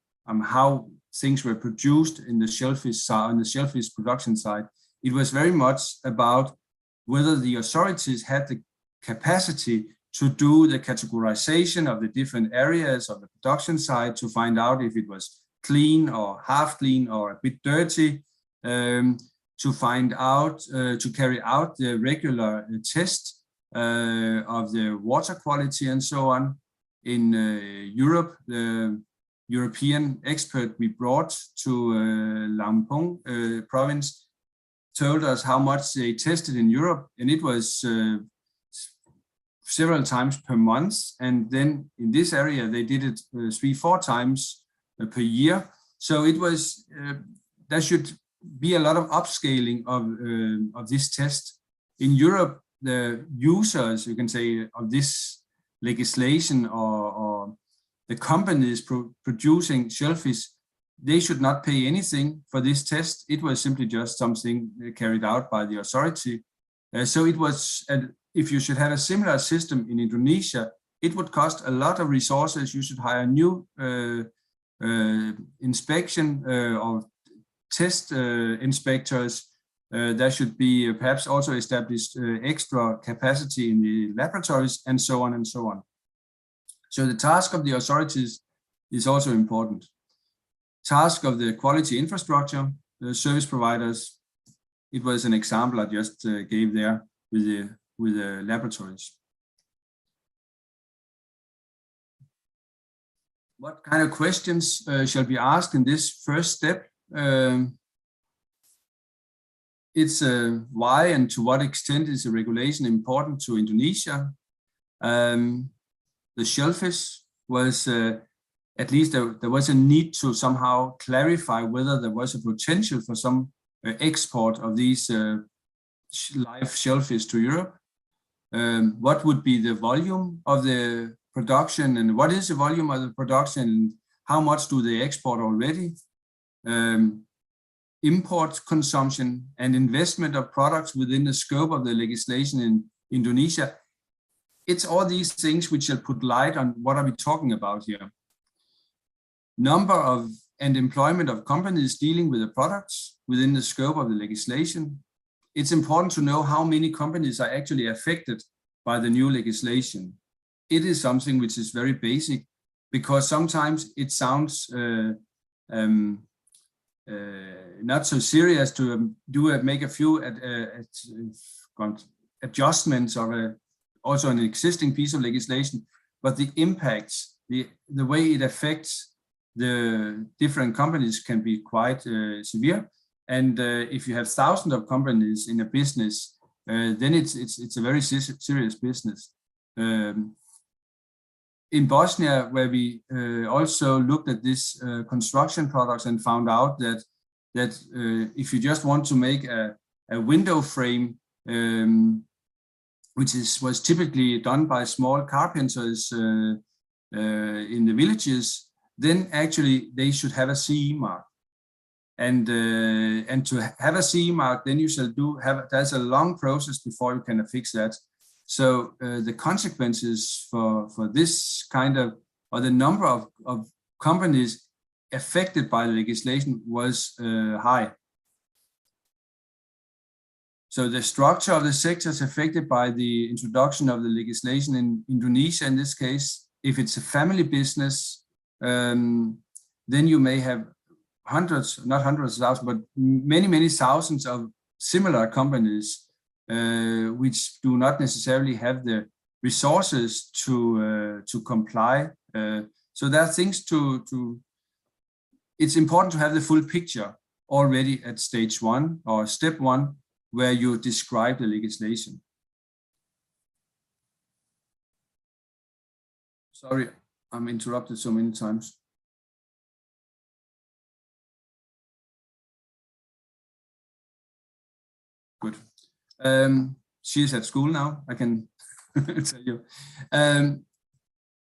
how things were produced in the shellfish side, on the shellfish production side. It was very much about whether the authorities had the capacity to do the categorization of the different areas of the production side to find out if it was clean or half clean or a bit dirty, to find out, to carry out the regular test of the water quality and so on. In Europe, the European expert we brought to Lampung province told us how much they tested in Europe, and it was several times per month. And then in this area, they did it 3-4 times per year. So it was, there should be a lot of upscaling of this test. In Europe, the users, you can say, of this legislation or the companies producing shellfish, they should not pay anything for this test. It was simply just something carried out by the authority. So it was, if you should have a similar system in Indonesia, it would cost a lot of resources. You should hire new inspection or test inspectors. There should be perhaps also established extra capacity in the laboratories, and so on and so on. So the task of the authorities is also important. Task of the quality infrastructure, the service providers. It was an example I just gave there with the laboratories. What kind of questions shall be asked in this first step? It's why and to what extent is the regulation important to Indonesia? The shellfish was, at least there was a need to somehow clarify whether there was a potential for some export of these live shellfish to Europe. what would be the volume of the production, and what is the volume of the production, how much do they export already, import consumption and investment of products within the scope of the legislation in Indonesia. It's all these things which will put light on what are we talking about here. Number of and employment of companies dealing with the products within the scope of the legislation. It's important to know how many companies are actually affected by the new legislation. It is something which is very basic, because sometimes it sounds not so serious to make a few adjustments of also an existing piece of legislation, but the impacts, the way it affects the different companies can be quite severe. And if you have thousands of companies in a business, then it's a very serious business. In Bosnia, where we also looked at this construction products and found out that if you just want to make a window frame, which was typically done by small carpenters in the villages, then actually they should have a CE mark. And to have a CE mark, then you shall there's a long process before you can fix that. So the consequences for this kind of, or the number of companies affected by the legislation was high. So the structure of the sectors affected by the introduction of the legislation in Indonesia, in this case, if it's a family business, then you may have hundreds, not hundreds of thousands, but many thousands of similar companies which do not necessarily have the resources to comply. So there are things it's important to have the full picture already at stage 1 or step 1, where you describe the legislation. Sorry, I'm interrupted so many times. Good. She's at school now, I can tell you.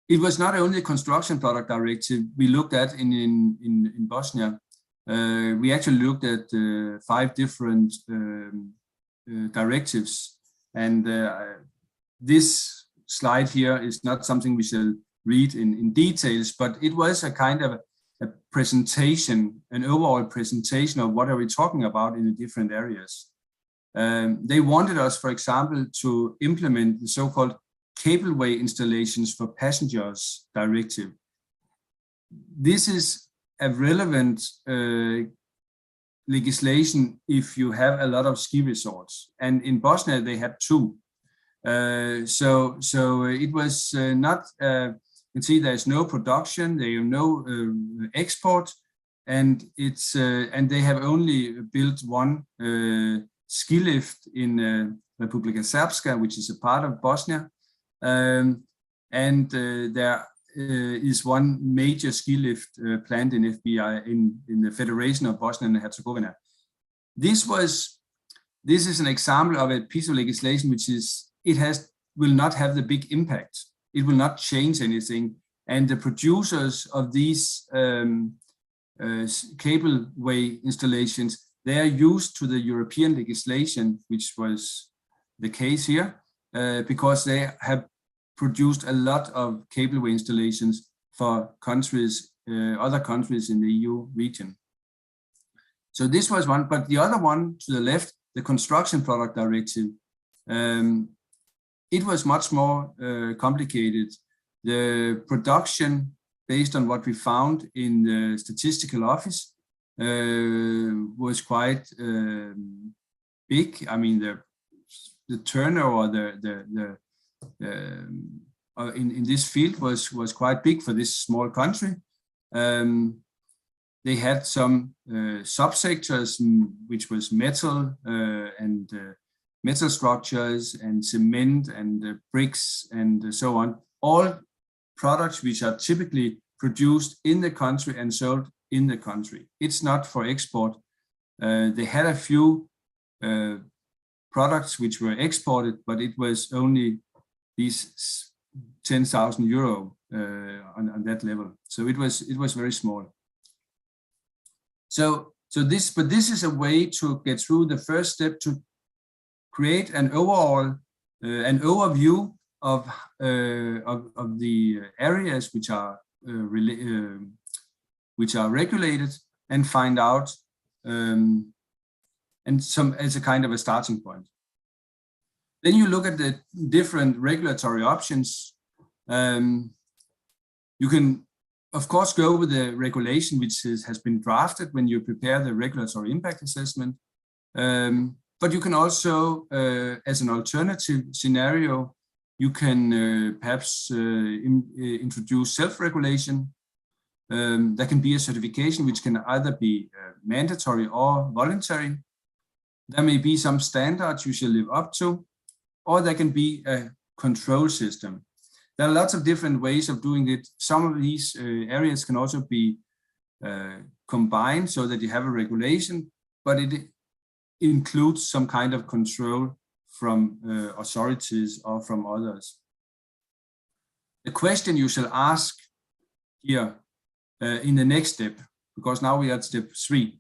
It was not only the construction product directive we looked at in Bosnia. We actually looked at 5 different directives, and this slide here is not something we shall read in details, but it was a kind of a presentation, an overall presentation of what are we talking about in the different areas. They wanted us, for example, to implement the so-called Cableway installations for passengers directive. This is a relevant legislation if you have a lot of ski resorts, and in Bosnia they had 2. So it was not. You can see there's no production, there are no export, and it's and they have only built 1 ski lift in Republika Srpska, which is a part of Bosnia, and there is 1 major ski lift plant in FBI in the Federation of Bosnia and Herzegovina. This is an example of a piece of legislation which will not have the big impact. It will not change anything, and the producers of these cableway installations, they are used to the European legislation, which was the case here, because they have produced a lot of cableway installations for countries, other countries in the EU region. So this was one, but the other one to the left, the construction product directive, it was much more complicated. The production, based on what we found in the statistical office, was quite big. I mean, the turnover, in this field was quite big for this small country. They had some subsectors, which was metal and metal structures and cement and bricks and so on. All products which are typically produced in the country and sold in the country. It's not for export. They had a few products which were exported, but it was only these 10,000 euro on that level. So it was very small. So this is a way to get through the first step, to create an overall an overview of the areas which are regulated, and find out and some as a kind of a starting point. Then you look at the different regulatory options. You can, of course, go with the regulation which has been drafted when you prepare the regulatory impact assessment. But you can also, as an alternative scenario, you can perhaps introduce self-regulation. There can be a certification which can either be mandatory or voluntary. There may be some standards you should live up to, or there can be a control system. There are lots of different ways of doing it. Some of these areas can also be combined so that you have a regulation, but it includes some kind of control from authorities or from others. The question you shall ask here in the next step, because now we are at step 3,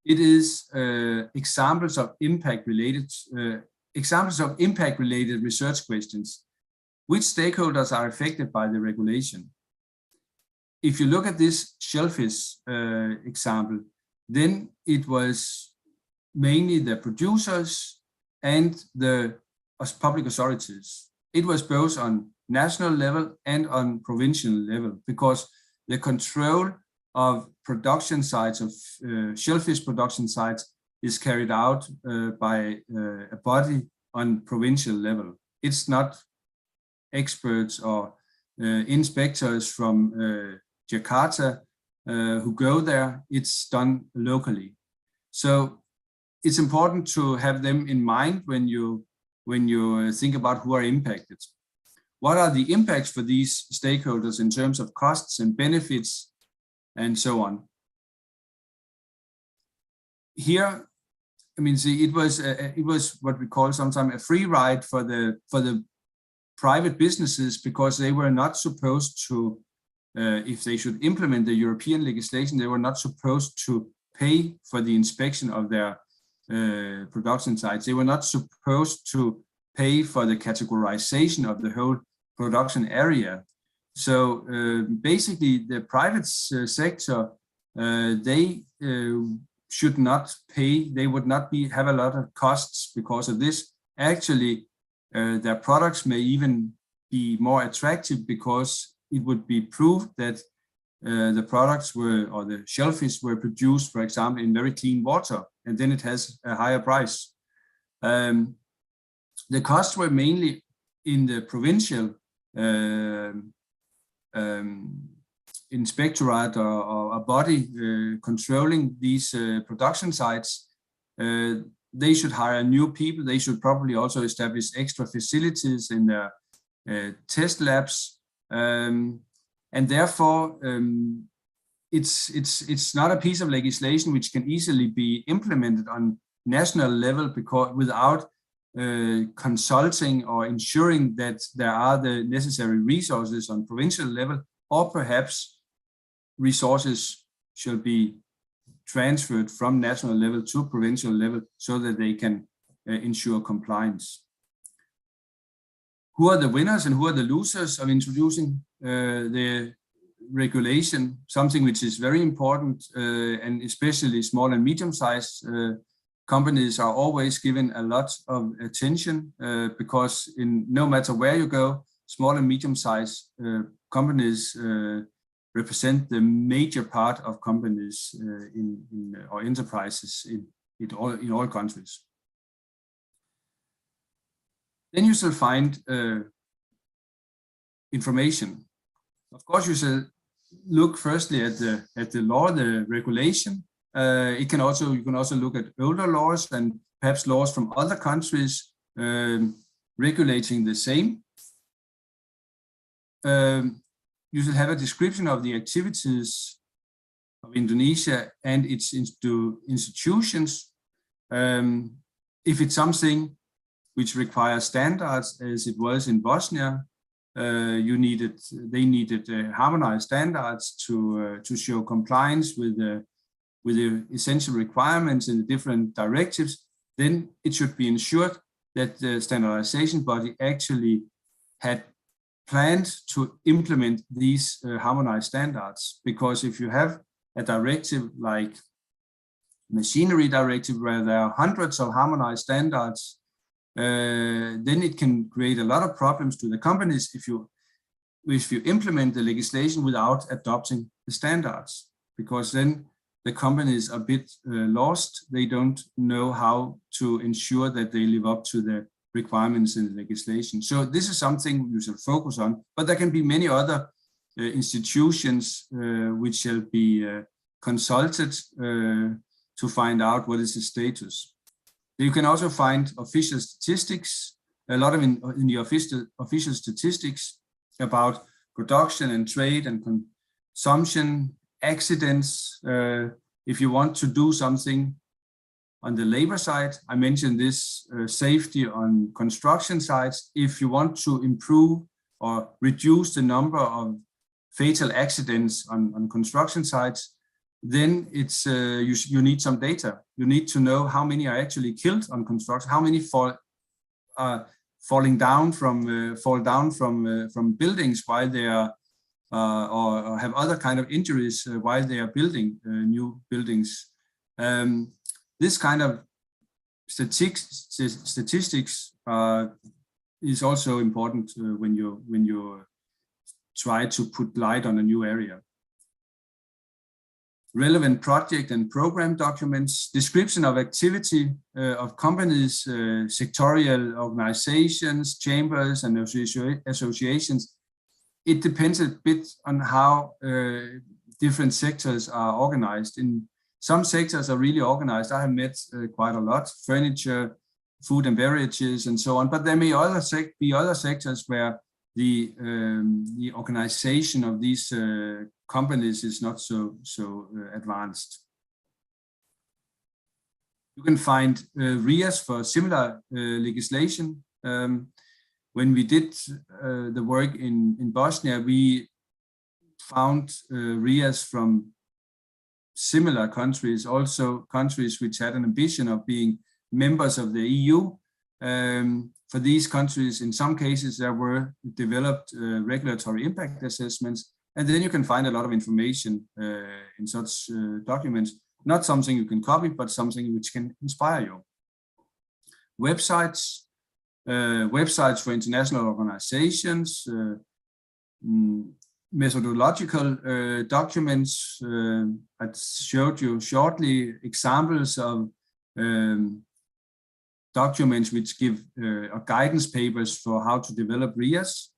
it is examples of impact-related research questions. Which stakeholders are affected by the regulation? If you look at this shellfish example, then it was mainly the producers and the public authorities. It was both on national level and on provincial level, because the control of production sites, of shellfish production sites, is carried out by a body on provincial level. It's not experts or inspectors from Jakarta who go there. It's done locally. So it's important to have them in mind when you think about who are impacted. What are the impacts for these stakeholders in terms of costs and benefits and so on? Here, I mean, see, it was what we call sometimes a free ride for the private businesses, because they were not supposed to, if they should implement the European legislation, they were not supposed to pay for the inspection of their production sites. They were not supposed to pay for the categorization of the whole production area. So basically, the private sector, they should not pay. They would not have a lot of costs because of this. Actually, their products may even be more attractive, because it would be proved that the products were, or the shellfish were produced, for example, in very clean water, and then it has a higher price. The costs were mainly in the provincial inspectorate or a body controlling these production sites. They should hire new people. They should probably also establish extra facilities in their test labs, and therefore it's not a piece of legislation which can easily be implemented on national level, because without consulting or ensuring that there are the necessary resources on provincial level, or perhaps resources should be transferred from national level to provincial level so that they can ensure compliance. Who are the winners and who are the losers of introducing the regulation? Something which is very important, and especially small and medium-sized companies are always given a lot of attention, because no matter where you go, small and medium-sized companies represent the major part of companies or enterprises in all countries. Then you shall find information. Of course, you shall look firstly at the law, the regulation. You can also look at older laws and perhaps laws from other countries regulating the same. You should have a description of the activities of Indonesia and its institutions. if it's something which requires standards, as it was in Bosnia, they needed harmonized standards to show compliance with the essential requirements in the different directives. Then it should be ensured that the standardization body actually had planned to implement these harmonized standards. Because if you have a directive like machinery directive where there are hundreds of harmonized standards, then it can create a lot of problems to the companies if you implement the legislation without adopting the standards, because then the companies are a bit lost. They don't know how to ensure that they live up to the requirements in the legislation. So this is something you should focus on, but there can be many other institutions which shall be consulted to find out what is the status. You can also find official statistics, a lot of in the official statistics about production and trade and consumption, accidents. If you want to do something on the labor side, I mentioned this safety on construction sites. If you want to improve or reduce the number of fatal accidents on construction sites, then it's you need some data. You need to know how many are actually killed on construction, how many fall down from buildings while they are or have other kind of injuries while they are building new buildings. This kind of statistics is also important when you try to put light on a new area. Relevant project and program documents, description of activity of companies, sectorial organizations, chambers and associations. It depends a bit on how different sectors are organized. In some sectors are really organized. I have met quite a lot, furniture, food and beverages and so on, but there may be other sectors where the organization of these companies is not so advanced. You can find RIAs for similar legislation. When we did the work in Bosnia, we found RIAs from similar countries, also countries which had an ambition of being members of the EU. For these countries, in some cases, there were developed regulatory impact assessments, and then you can find a lot of information in such documents. Not something you can copy, but something which can inspire you. Websites, websites for international organizations, methodological documents. I showed you shortly examples of documents which give guidance papers for how to develop RIAs,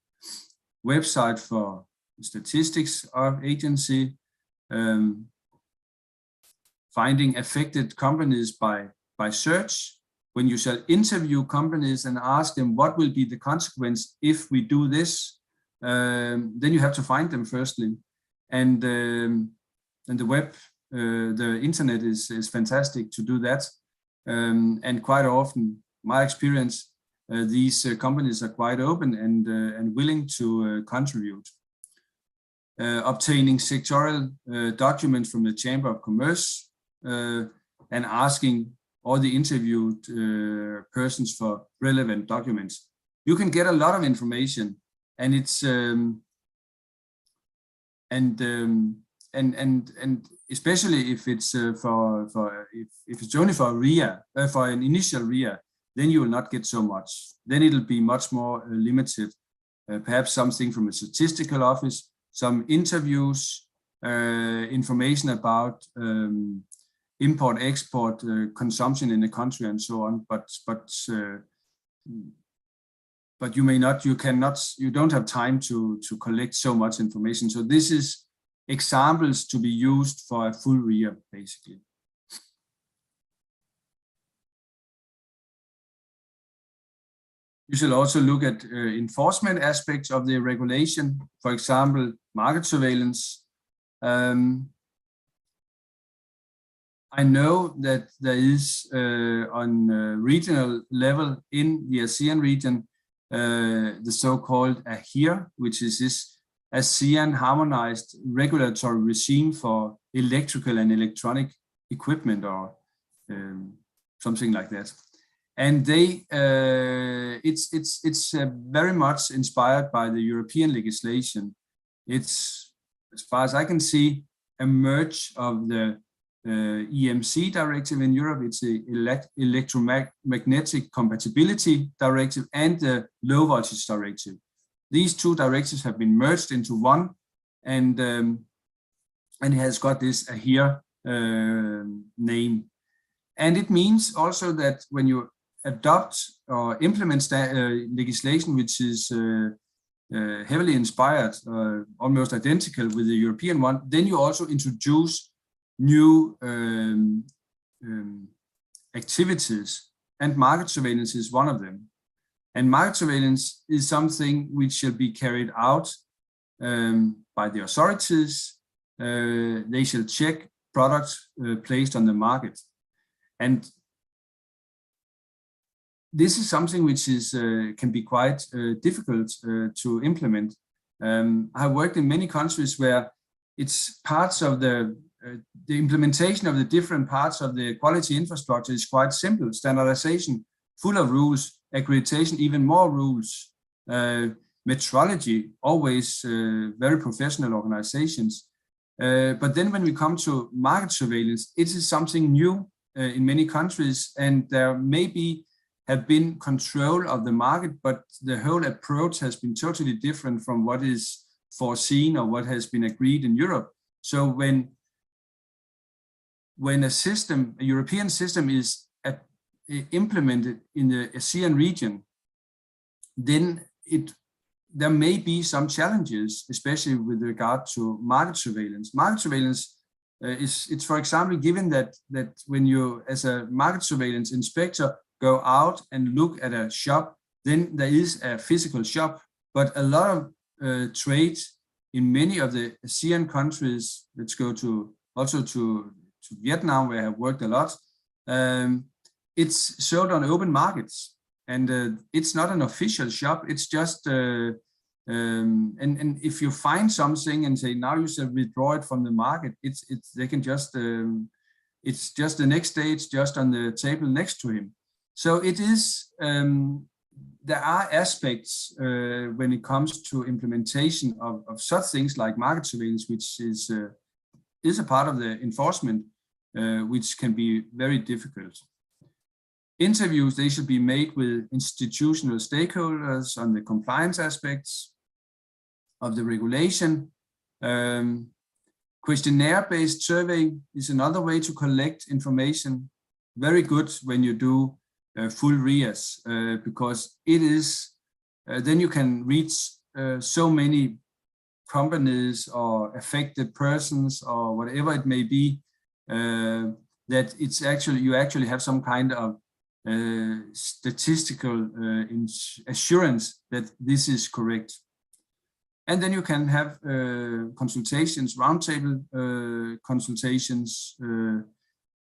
website for statistics of agency, finding affected companies by search. When you shall interview companies and ask them what will be the consequence if we do this, then you have to find them firstly. And the web, the internet is fantastic to do that. And quite often, my experience, these companies are quite open and willing to contribute. Obtaining sectorial documents from the Chamber of Commerce and asking all the interviewed persons for relevant documents. You can get a lot of information, and it's and especially if it's if it's only for a RIA, for an initial RIA, then you will not get so much. Then it'll be much more limited. Perhaps something from a statistical office, some interviews, information about import, export, consumption in the country, and so on. But you may not, you cannot, you don't have time to collect so much information. So this is examples to be used for a full RIA, basically. You should also look at enforcement aspects of the regulation, for example, market surveillance. I I know that there is on regional level in the ASEAN region the so-called AHERE, which is this ASEAN harmonized regulatory regime for electrical and electronic equipment, or something like that. And they it's very much inspired by the European legislation. It's, as far as I can see, a merge of the EMC directive in Europe. It's the electromagnetic compatibility directive and the low voltage directive. These two directives have been merged into one, and it has got this AHERE name. And it means also that when you adopt or implement legislation which is heavily inspired, almost identical with the European one, then you also introduce new activities, and market surveillance is one of them. And market surveillance is something which shall be carried out by the authorities. They shall check products placed on the market. And this is something which is can be quite difficult to implement. I've worked in many countries where it's parts of the implementation of the different parts of the quality infrastructure is quite simple. Standardization, full of rules, accreditation, even more rules, metrology, always very professional organizations. But then when we come to market surveillance, it is something new in many countries, and there maybe have been control of the market, but the whole approach has been totally different from what is foreseen or what has been agreed in Europe. So when a system, a European system, is implemented in the ASEAN region, then there may be some challenges, especially with regard to market surveillance. Market surveillance it's, for example, given that when you, as a market surveillance inspector, go out and look at a shop, then there is a physical shop, but a lot of trade in many of the ASEAN countries, let's go to also to Vietnam, where I have worked a lot, it's sold on open markets, and it's not an official shop. It's just and if you find something and say now you should withdraw it from the market, they can just it's just the next day, it's just on the table next to him. So it is there are aspects when it comes to implementation of such things like market surveillance, which is a part of the enforcement, which can be very difficult. Interviews, they should be made with institutional stakeholders on the compliance aspects of the regulation. Questionnaire-based survey is another way to collect information. Very good when you do full RIAs, because it is, then you can reach so many companies or affected persons or whatever it may be, that it's actually, you actually have some kind of statistical assurance that this is correct. And then you can have consultations, roundtable consultations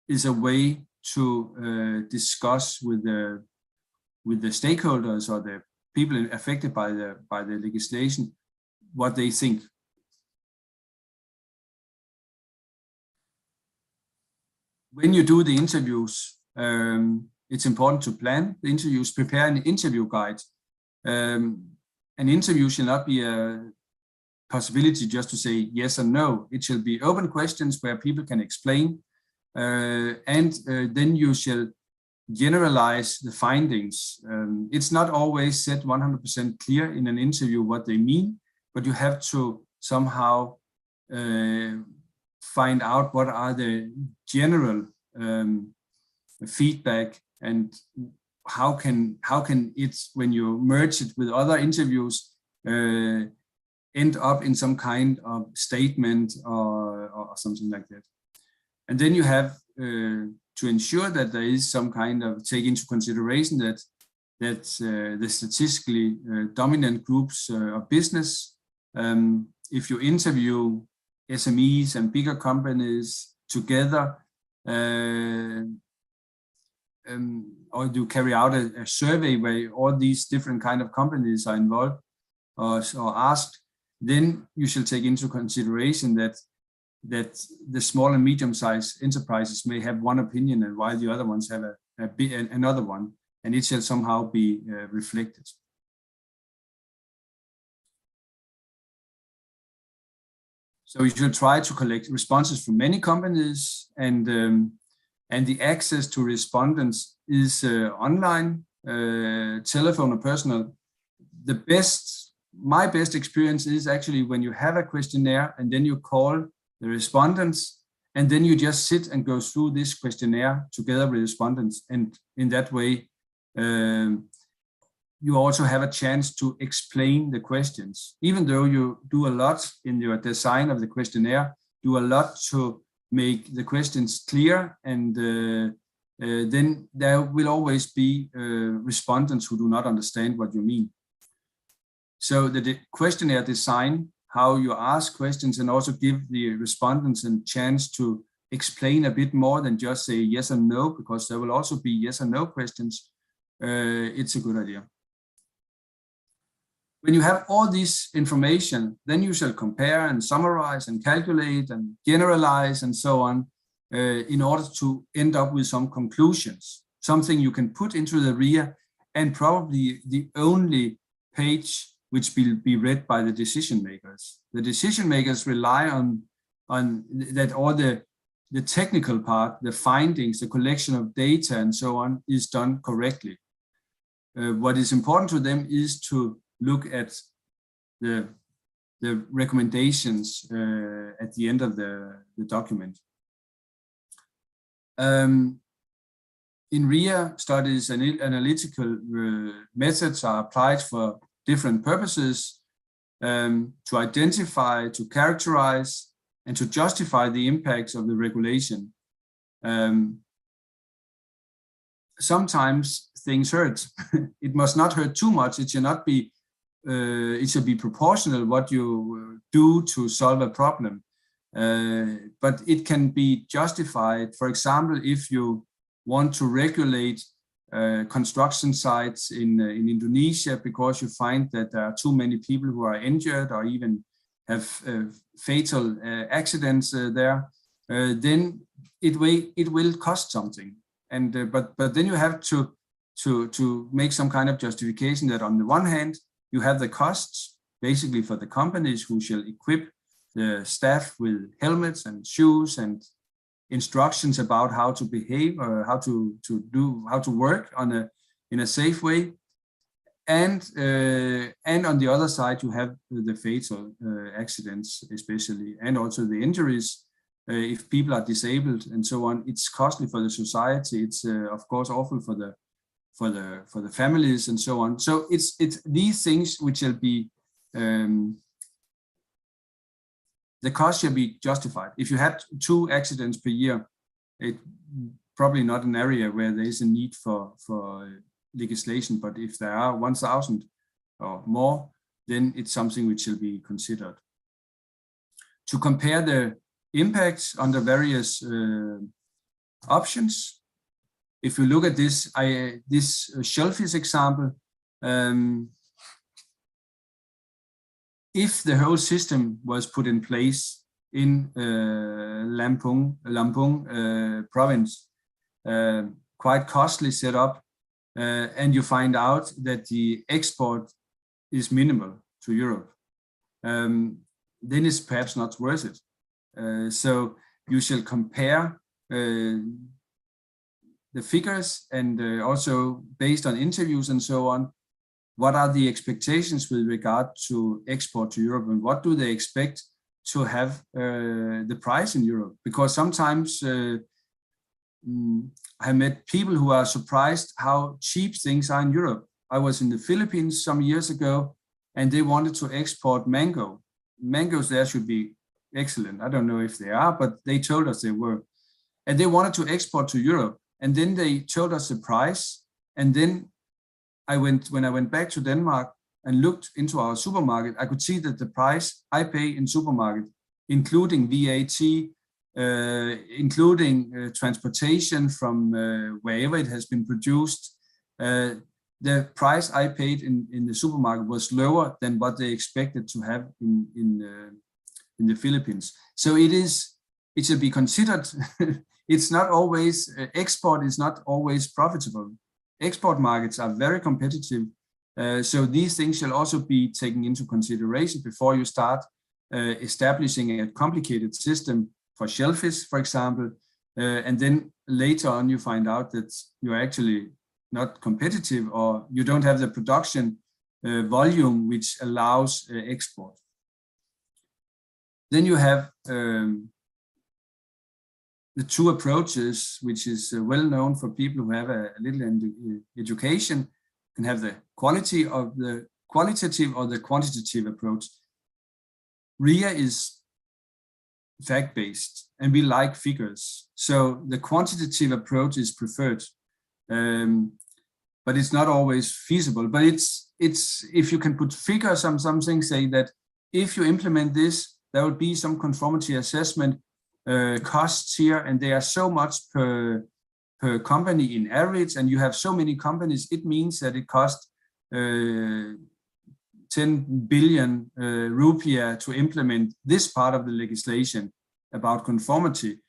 is a way to discuss with the stakeholders or the people affected by the legislation what they think. When you do the interviews, it's important to plan the interviews, prepare an interview guide. An interview shall not be a possibility just to say yes or no. It shall be open questions where people can explain, and then you shall generalize the findings. It's not always set 100% clear in an interview what they mean, but you have to somehow find out what are the general feedback, and how can it, when you merge it with other interviews, end up in some kind of statement or something like that. And then you have to ensure that there is some kind of take into consideration that the statistically dominant groups of business, if you interview SMEs and bigger companies together, or you carry out a survey where all these different kind of companies are involved or asked, then you shall take into consideration that the small and medium-sized enterprises may have one opinion, and while the other ones have another one, and it shall somehow be reflected. So you should try to collect responses from many companies, and the access to respondents is online, telephone, or personal. My best experience is actually when you have a questionnaire and then you call the respondents, and then you just sit and go through this questionnaire together with respondents, and in that way you also have a chance to explain the questions. Even though you do a lot in your design of the questionnaire, do a lot to make the questions clear, and then there will always be respondents who do not understand what you mean. So the questionnaire design, how you ask questions, and also give the respondents a chance to explain a bit more than just say yes and no, because there will also be yes and no questions. It's a good idea. When you have all this information, then you shall compare and summarize and calculate and generalize and so on in order to end up with some conclusions, something you can put into the RIA, and probably the only page which will be read by the decision makers. The decision makers rely on that all the technical part, the findings, the collection of data and so on is done correctly. What is important to them is to look at the recommendations at the end of the document. In RIA studies, analytical methods are applied for different purposes, to identify, to characterize, and to justify the impacts of the regulation. Sometimes things hurt. It must not hurt too much. It should not be. It should be proportional what you do to solve a problem, but it can be justified. For example, if you want to regulate construction sites in Indonesia because you find that there are too many people who are injured or even have fatal accidents there, then it will cost something. And but then you have to make some kind of justification that on the one hand, you have the costs basically for the companies who shall equip the staff with helmets and shoes and instructions about how to behave or how to work in a safe way, and on the other side you have the fatal accidents especially, and also the injuries. If people are disabled and so on, it's costly for the society. It's of course awful for the families and so on. So it's these things which will be the cost shall be justified. If you had 2 accidents per year, it probably not an area where there is a need for legislation. But if there are 1,000 or more, then it's something which shall be considered. To compare the impacts under various options. If you look at this shellfish example, if the whole system was put in place in Lampung province, quite costly setup, and you find out that the export is minimal to Europe, then it's perhaps not worth it. So you shall compare the figures, and also based on interviews and so on, what are the expectations with regard to export to Europe, and what do they expect to have the price in Europe? Because sometimes I met people who are surprised how cheap things are in Europe. I was in the Philippines some years ago, and they wanted to export mango. Mangoes there should be excellent. I don't know if they are, but they told us they were. And they wanted to export to Europe. And then they told us the price. And then when I went back to Denmark and looked into our supermarket, I could see that the price I pay in supermarket, including VAT, including transportation from wherever it has been produced. The price I paid in the supermarket was lower than what they expected to have in the Philippines. So it should be considered. It's not always, export is not always profitable. Export markets are very competitive. So these things shall also be taken into consideration before you start establishing a complicated system for shellfish, for example. And then later on you find out that you're actually not competitive, or you don't have the production volume which allows export. Then you have the two approaches, which is well known for people who have a little education. You can have the qualitative or the quantitative approach. RIA is fact-based, and we like figures. So the quantitative approach is preferred. But it's not always feasible. But it's if you can put figures on something, say that if you implement this, there will be some conformity assessment costs here, and they are so much per company in average, and you have so many companies, it means that it costs 10 billion rupiah to implement this part of the legislation about conformity.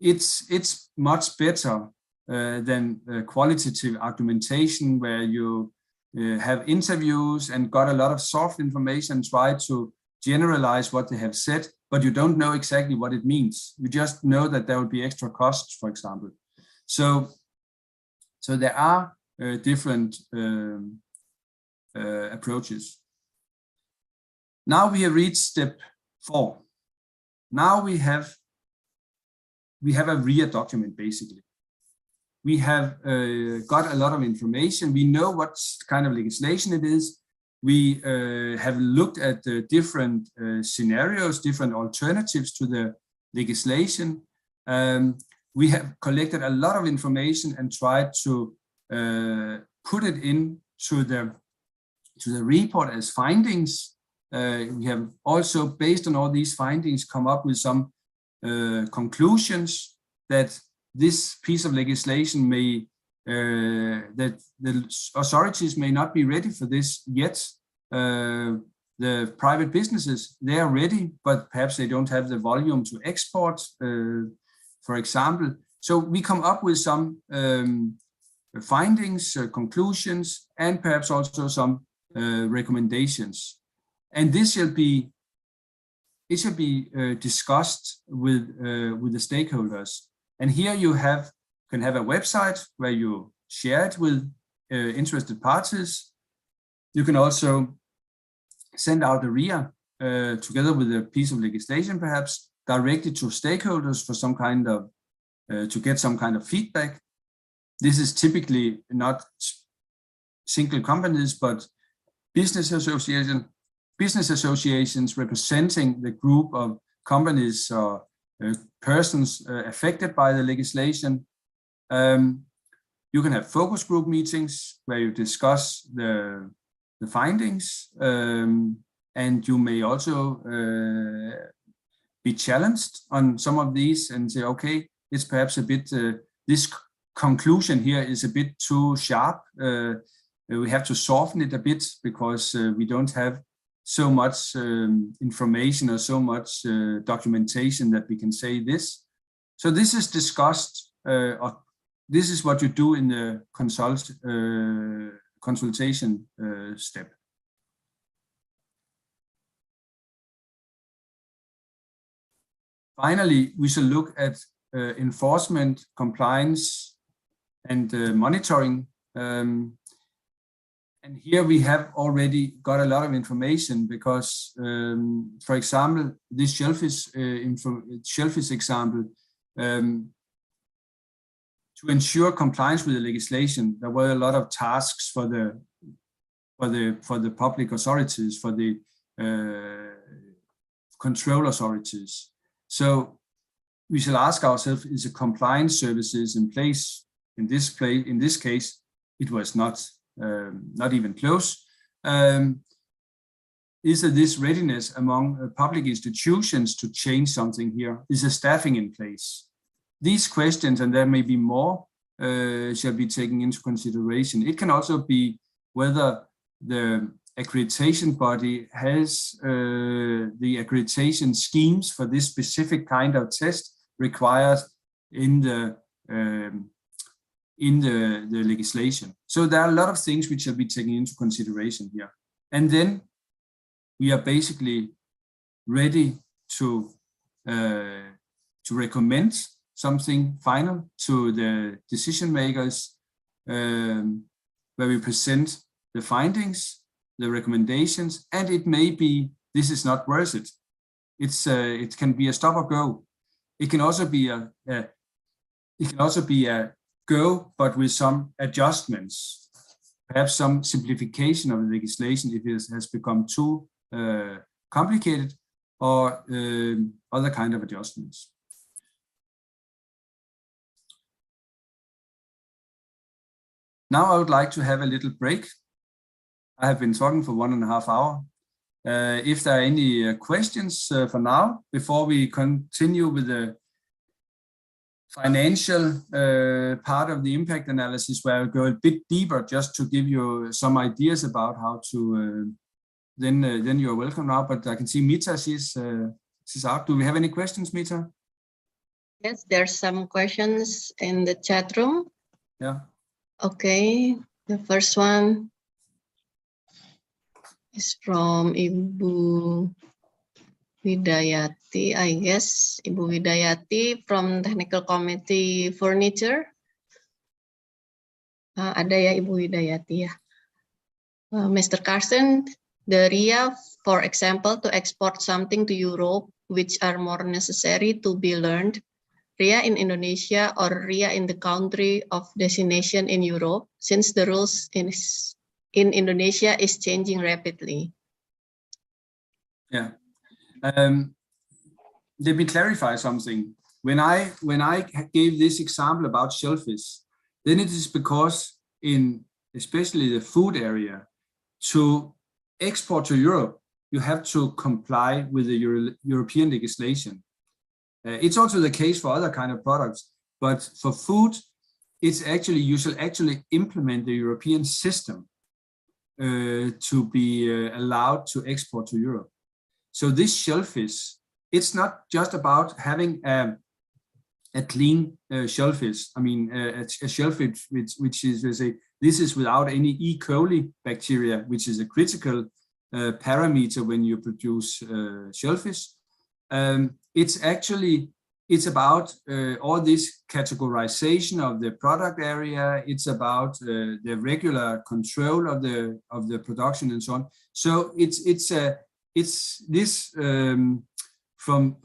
It's much better than qualitative argumentation, where you have interviews and got a lot of soft information, try to generalize what they have said, but you don't know exactly what it means. You just know that there will be extra costs, for example. So there are different approaches. Now we have reached step 4. Now we have a RIA document, basically. We have got a lot of information. We know what kind of legislation it is. We have looked at the different scenarios, different alternatives to the legislation. We have collected a lot of information and tried to put it into the report as findings. We have also, based on all these findings, come up with some conclusions that this piece of legislation may, that the authorities may not be ready for this yet. The private businesses, they are ready, but perhaps they don't have the volume to export, for example. So we come up with some findings, conclusions, and perhaps also some recommendations. And this shall be discussed with the stakeholders. And here you can have a website where you share it with interested parties. You can also send out a RIA together with a piece of legislation, perhaps directed to stakeholders for some kind of to get some kind of feedback. This is typically not single companies, but business associations representing the group of companies or persons affected by the legislation. You can have focus group meetings where you discuss the findings, and you may also be challenged on some of these and say, okay, it's perhaps a bit, this conclusion here is a bit too sharp. We have to soften it a bit because we don't have so much information or so much documentation that we can say this. So this is discussed, or this is what you do in the consultation step. Finally, we shall look at enforcement, compliance, and monitoring. And here we have already got a lot of information because, for example, this shellfish example, to ensure compliance with the legislation, there were a lot of tasks for the public authorities, for the control authorities. So we shall ask ourselves: is the compliance services in place? In this case, it was not. Not even close. is there this readiness among public institutions to change something here? Is there staffing in place? These questions, and there may be more, shall be taken into consideration. It can also be whether the accreditation body has the accreditation schemes for this specific kind of test required in the legislation. So there are a lot of things which shall be taken into consideration here. And then we are basically ready to recommend something final to the decision makers, where we present the findings, the recommendations, and it may be this is not worth it. It can be a stop or go. It can also be a go, but with some adjustments, perhaps some simplification of the legislation if it has become too complicated, or other kind of adjustments. Now I would like to have a little break. I have been talking for 1.5 hours. If there are any questions for now, before we continue with the financial part of the impact analysis, where I'll go a bit deeper just to give you some ideas about how to, then you're welcome now. But I can see Mita, she's out. Do we have any questions, Mita? Yes, there's some questions in the chat room. Yeah. Okay, the first one is from Ibu Widayati, I guess. Ibu Widayati from Technical Committee Furniture. Ada ya Ibu Widayati ya. Mr. Carsten, the RIA, for example, to export something to Europe, which are more necessary to be learned, RIA in Indonesia or RIA in the country of destination in Europe, since the rules in Indonesia is changing rapidly. Yeah. Let me clarify something. When I gave this example about shellfish, then it is because in especially the food area, to export to Europe, you have to comply with the European legislation. It's also the case for other kind of products, but for food, it's actually, you should actually implement the European system to be allowed to export to Europe. So this shellfish, it's not just about having a clean shellfish. I mean, a shellfish which is, let's say, this is without any E. coli bacteria, which is a critical parameter when you produce shellfish. It's about all this categorization of the product area. It's about the regular control of the production and so on. So it's this from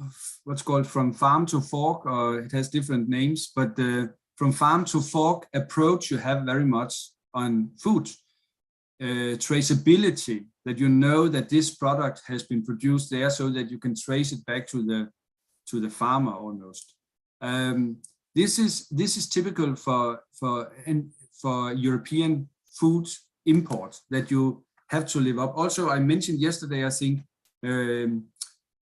what's called from farm to fork, or it has different names, but from farm to fork approach you have very much on food. Traceability, that you know that this product has been produced there, so that you can trace it back to the farmer almost. This is typical for European food import, that you have to live up. Also, I mentioned yesterday, I think,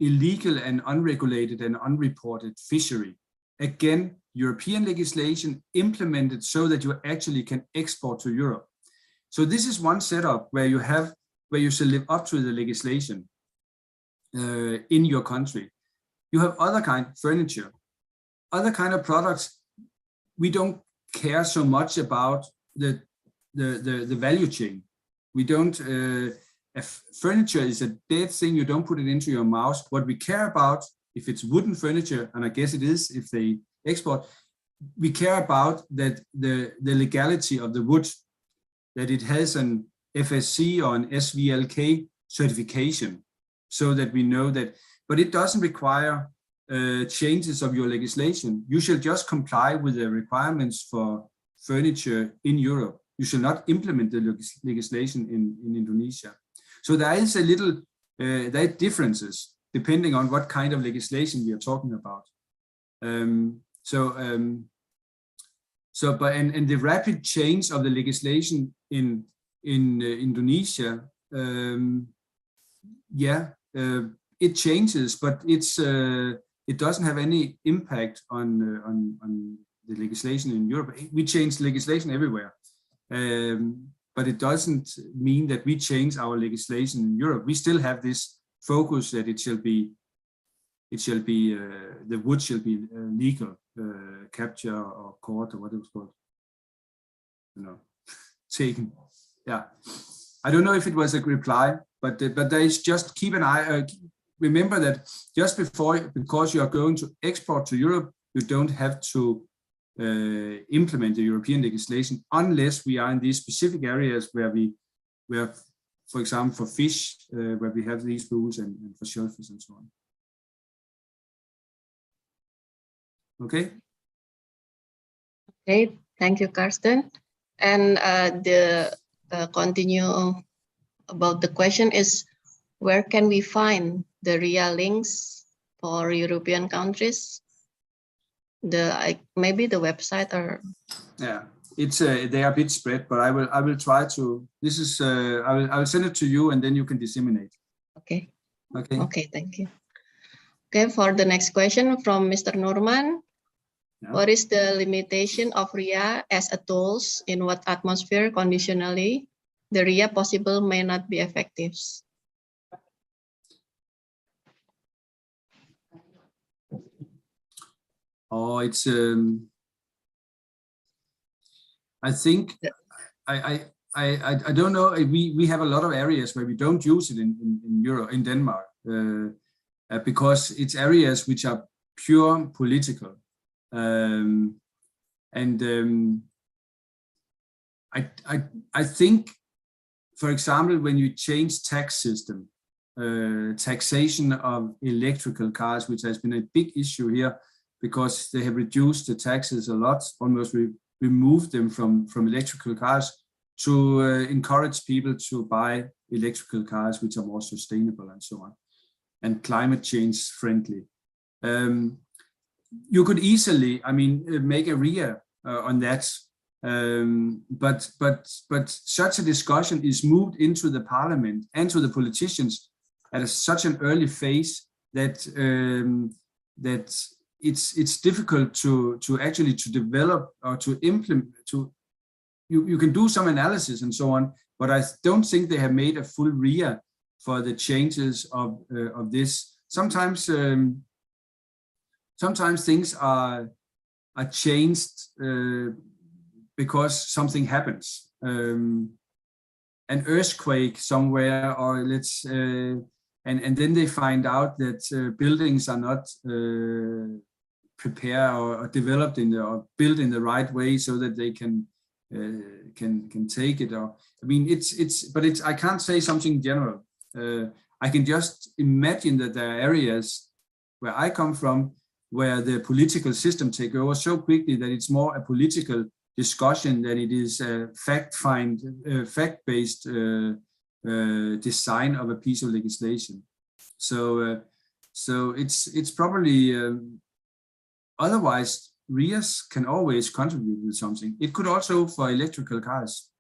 illegal and unregulated and unreported fishery. Again, European legislation implemented so that you actually can export to Europe. So this is one setup where you should live up to the legislation in your country. You have other kind of furniture, other kind of products. We don't care so much about the value chain. We don't. Furniture is a dead thing. You don't put it into your mouth. What we care about, if it's wooden furniture, and I guess it is if they export, we care about that the legality of the wood, that it has an FSC or an SVLK certification, so that we know that. But it doesn't require changes of your legislation. You shall just comply with the requirements for furniture in Europe. You shall not implement the legislation in Indonesia. So there is a little, there are differences depending on what kind of legislation we are talking about. But the rapid change of the legislation in Indonesia, yeah, it changes, but it doesn't have any impact on the legislation in Europe. We change legislation everywhere, but it doesn't mean that we change our legislation in Europe. We still have this focus that the wood shall be legal, capture or court or what it was called, taken. Yeah, I don't know if it was a reply, but there is just keep an eye. Remember that just because you are going to export to Europe, you don't have to implement the European legislation unless we are in these specific areas where, for example, for fish, where we have these rules, and for shellfish and so on. Okay. Okay, thank you, Karsten. And the continue about the question is, where can we find the RIA links for European countries? Maybe the website or yeah, it's they are a bit spread, but I will try to. This is I will send it to you, and then you can disseminate. Okay. Okay. Okay, thank you. Okay, for the next question from Mr. Norman. Yeah. What is the limitation of RIA as a tools? In what atmosphere conditionally the RIA possible may not be effective? Oh, it's I think I don't know. We have a lot of areas where we don't use it in Europe, in Denmark, because it's areas which are pure political. I think, for example, when you change tax system, taxation of electrical cars, which has been a big issue here, because they have reduced the taxes a lot, almost removed them from electrical cars to encourage people to buy electrical cars which are more sustainable and so on, and climate change friendly. You could easily, I mean, make a RIA on that, but such a discussion is moved into the parliament and to the politicians at such an early phase that it's difficult to actually develop or to implement. You can do some analysis and so on, but I don't think they have made a full RIA for the changes of this. Sometimes things are changed because something happens, an earthquake somewhere, or and then they find out that buildings are not prepared or developed or built in the right way so that they can take it. Or I mean, but I can't say something general. I can just imagine that there are areas where I come from where the political system take over so quickly that it's more a political discussion than it is a fact-based design of a piece of legislation. So it's probably otherwise RIAs can always contribute with something. It could also for electrical cars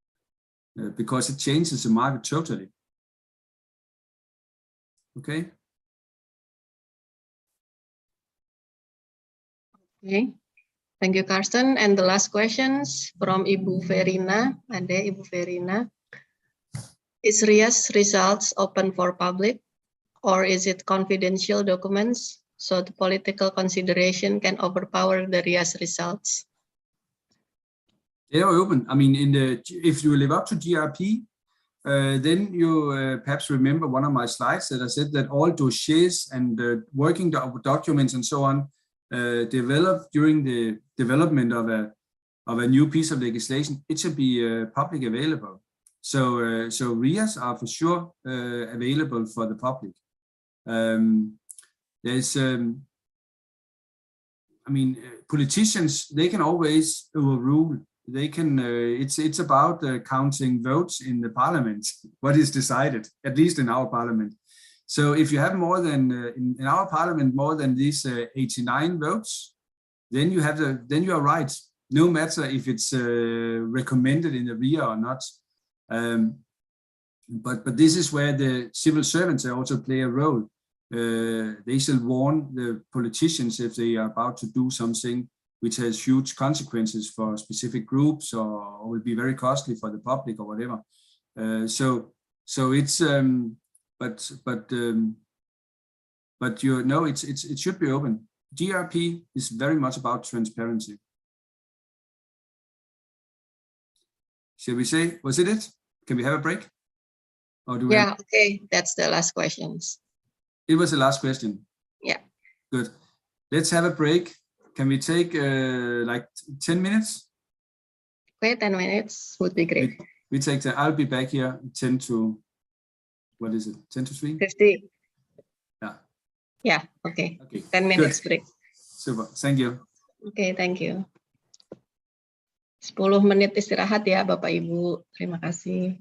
because it changes the market totally. Okay. Okay, thank you, Karsten. And the last questions from Ibu Verina. Ade, Ibu Verina. Is RIA's results open for public, or is it confidential documents so the political consideration can overpower the RIA's results? They are open. I mean, if you live up to GRP, then you perhaps remember one of my slides that I said that all dossiers and working documents and so on developed during the development of a new piece of legislation, it should be public available. So RIAs are for sure available for the public. There's, I mean, politicians, they can always overrule. They can. It's about counting votes in the parliament. What is decided, at least in our parliament. So if you have more than in our parliament more than these 89 votes, then you are right. No matter if it's recommended in the RIA or not. but this is where the civil servants also play a role. They shall warn the politicians if they are about to do something which has huge consequences for specific groups or will be very costly for the public or whatever. So it's but you know it should be open. DRP is very much about transparency. Shall we say, was it? Can we have a break? Or do we Yeah, okay, that's the last questions. It was the last question. Yeah. Good. Let's have a break. Can we take like 10 minutes? Okay, 10 minutes would be great. We take I'll be back here 10 to, what is it? 10 to 3? 50. Yeah. Yeah, okay. Okay. 10 minutes Good. break. Super. Thank you. Okay, thank you. 10 menit istirahat ya Bapak Ibu. Terima kasih.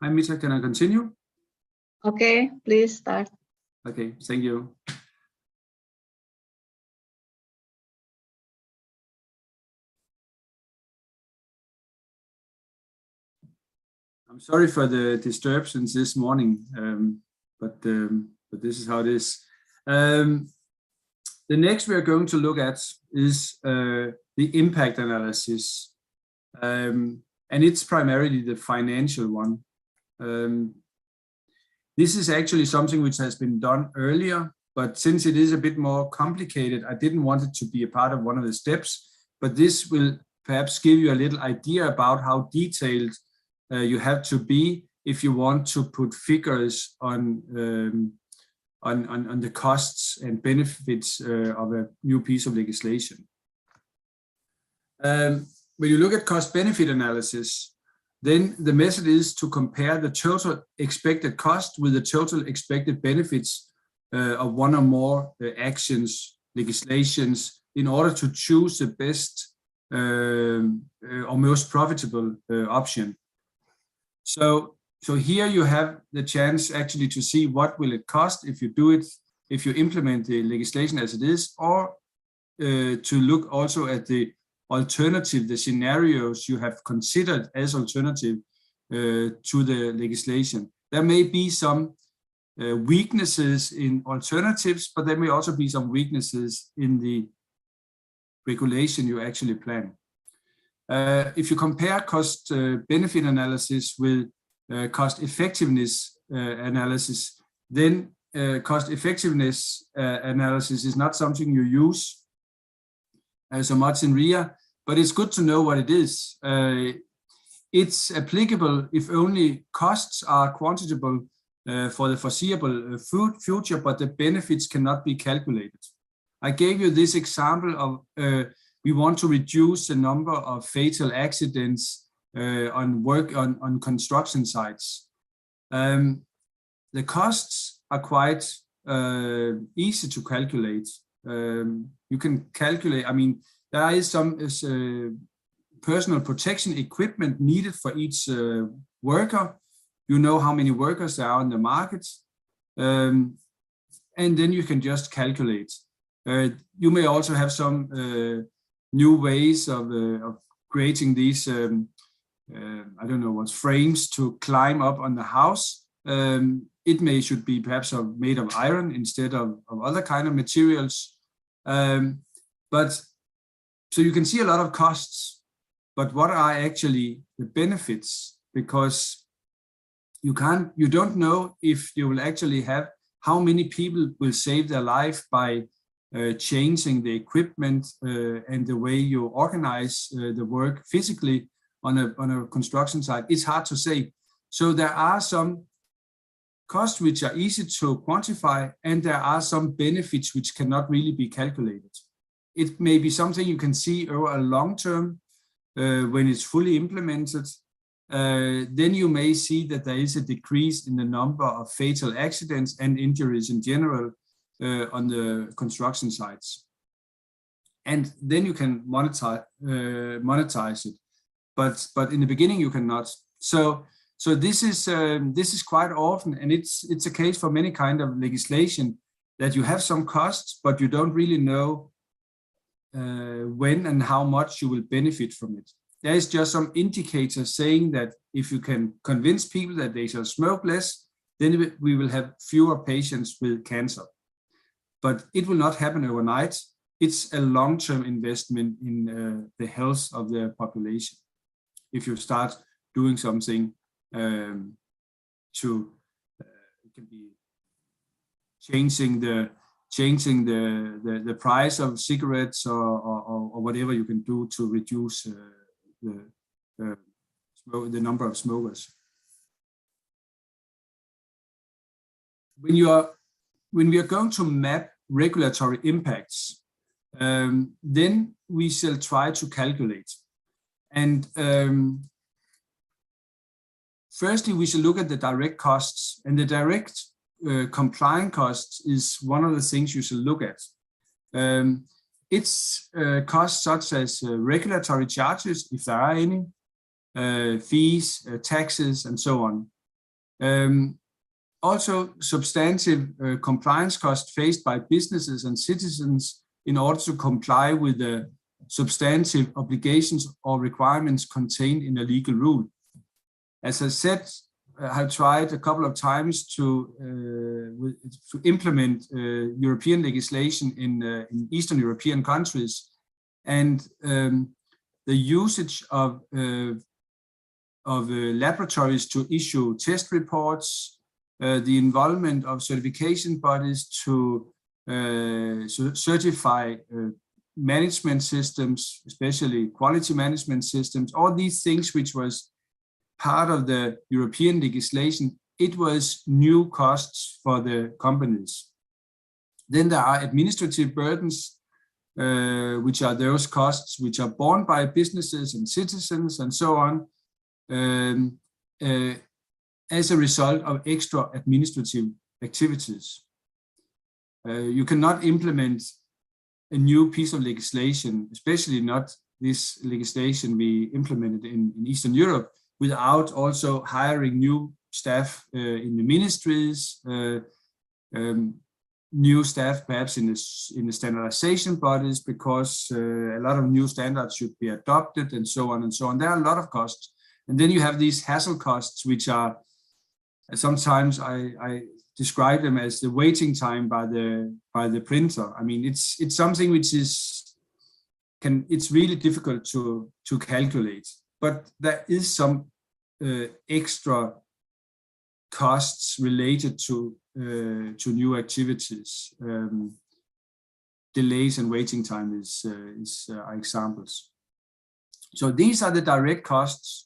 Hi, Mita, can I continue? Okay, please start. Okay, thank you. I'm sorry for the disturbance this morning, but this is how it is. The next we are going to look at is the impact analysis, and it's primarily the financial one. This is actually something which has been done earlier, but since it is a bit more complicated, I didn't want it to be a part of one of the steps, but this will perhaps give you a little idea about how detailed you have to be if you want to put figures on the costs and benefits of a new piece of legislation. When you look at cost-benefit analysis, then the method is to compare the total expected cost with the total expected benefits of one or more actions, legislations, in order to choose the best or most profitable option. So here you have the chance actually to see what will it cost if you do it, if you implement the legislation as it is, or to look also at the alternative, the scenarios you have considered as alternative to the legislation. There may be some weaknesses in alternatives, but there may also be some weaknesses in the regulation you actually plan. If you compare cost-benefit analysis with cost-effectiveness analysis, then cost-effectiveness analysis is not something you use so much in RIA, but it's good to know what it is. It's applicable if only costs are quantifiable for the foreseeable future, but the benefits cannot be calculated. I gave you this example of we want to reduce the number of fatal accidents on construction sites. The costs are quite easy to calculate. You can calculate, I mean, there is some personal protection equipment needed for each worker. You know how many workers there are on the market, and then you can just calculate. You may also have some new ways of creating these, I don't know what, frames to climb up on the house. It should be perhaps made of iron instead of other kind of materials. But so you can see a lot of costs, but what are actually the benefits? Because you don't know if you will actually have how many people will save their life by changing the equipment and the way you organize the work physically on a construction site. It's hard to say. So there are some costs which are easy to quantify, and there are some benefits which cannot really be calculated. It may be something you can see over a long term when it's fully implemented. Then you may see that there is a decrease in the number of fatal accidents and injuries in general on the construction sites. And then you can monetize it. But in the beginning you cannot. So this is quite often, and it's a case for many kind of legislation, that you have some costs, but you don't really know when and how much you will benefit from it. There is just some indicators saying that if you can convince people that they shall smoke less, then we will have fewer patients with cancer. But it will not happen overnight. It's a long-term investment in the health of the population. If you start doing something it can be changing the price of cigarettes or whatever you can do to reduce the number of smokers. When we are going to map regulatory impacts, then we shall try to calculate. And firstly, we should look at the direct costs, and the direct compliance costs is one of the things you should look at. It's costs such as regulatory charges, if there are any, fees, taxes, and so on. Also, substantive compliance costs faced by businesses and citizens in order to comply with the substantive obligations or requirements contained in a legal rule. As I said, I've tried a couple of times to implement European legislation in Eastern European countries, and the usage of laboratories to issue test reports, the involvement of certification bodies to certify management systems, especially quality management systems, all these things which was part of the European legislation, it was new costs for the companies. Then there are administrative burdens, which are those costs which are borne by businesses and citizens and so on, as a result of extra administrative activities. You cannot implement a new piece of legislation, especially not this legislation we implemented in Eastern Europe, without also hiring new staff in the ministries, new staff perhaps in the standardization bodies, because a lot of new standards should be adopted and so on and so on. There are a lot of costs. And then you have these hassle costs, which are sometimes I describe them as the waiting time by the printer. I mean, it's something which it's really difficult to calculate, but there is some extra costs related to new activities. Delays and waiting time are examples. So these are the direct costs.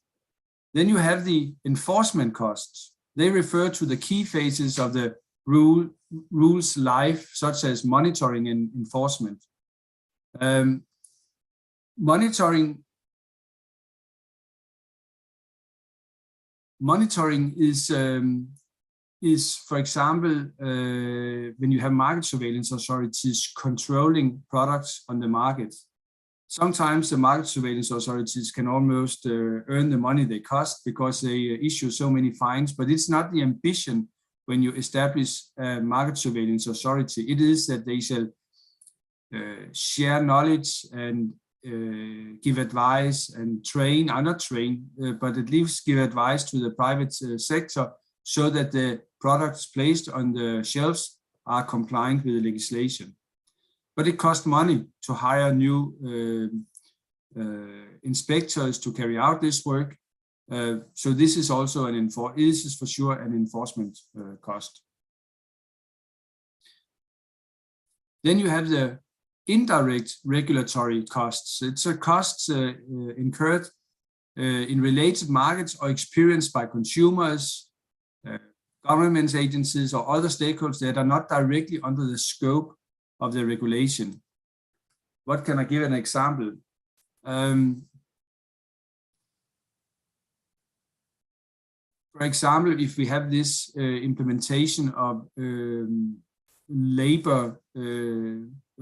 Then you have the enforcement costs. They refer to the key phases of the rule's life, such as monitoring and enforcement. Monitoring is, for example, when you have market surveillance authorities controlling products on the market. Sometimes the market surveillance authorities can almost earn the money they cost because they issue so many fines, but it's not the ambition when you establish a market surveillance authority. It is that they shall share knowledge and give advice and train, not train, but at least give advice to the private sector so that the products placed on the shelves are compliant with the legislation. But it costs money to hire new inspectors to carry out this work. So this is also this is for sure an enforcement cost. Then you have the indirect regulatory costs. It's a costs incurred in related markets or experienced by consumers, government agencies, or other stakeholders that are not directly under the scope of the regulation. What can I give an example? For example, if we have this implementation of labor,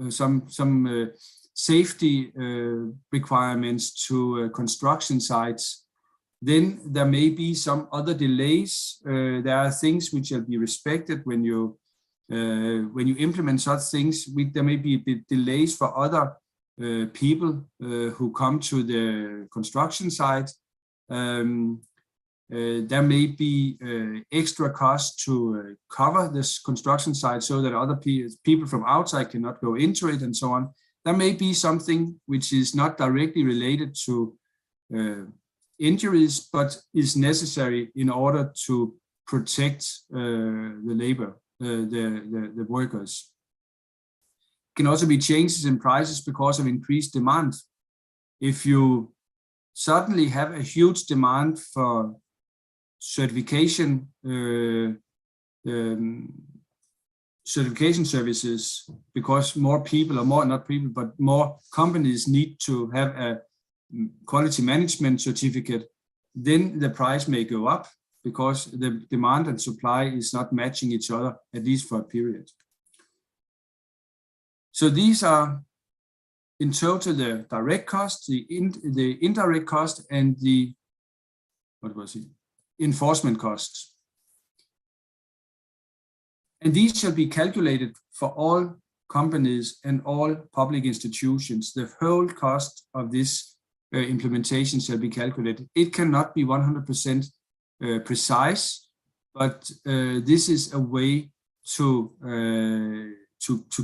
some safety requirements to construction sites, then there may be some other delays. There are things which will be respected when you implement such things. There may be delays for other people who come to the construction site. There may be extra costs to cover this construction site so that other people from outside cannot go into it and so on. There may be something which is not directly related to injuries, but is necessary in order to protect the labor, the workers. It can also be changes in prices because of increased demand. If you suddenly have a huge demand for certification services, because more people, or more not people, but more companies need to have a quality management certificate, then the price may go up because the demand and supply is not matching each other, at least for a period. So these are in total the direct cost, the indirect cost, and the enforcement costs. And these shall be calculated for all companies and all public institutions. The whole cost of this implementation shall be calculated. It cannot be 100% precise, but this is a way to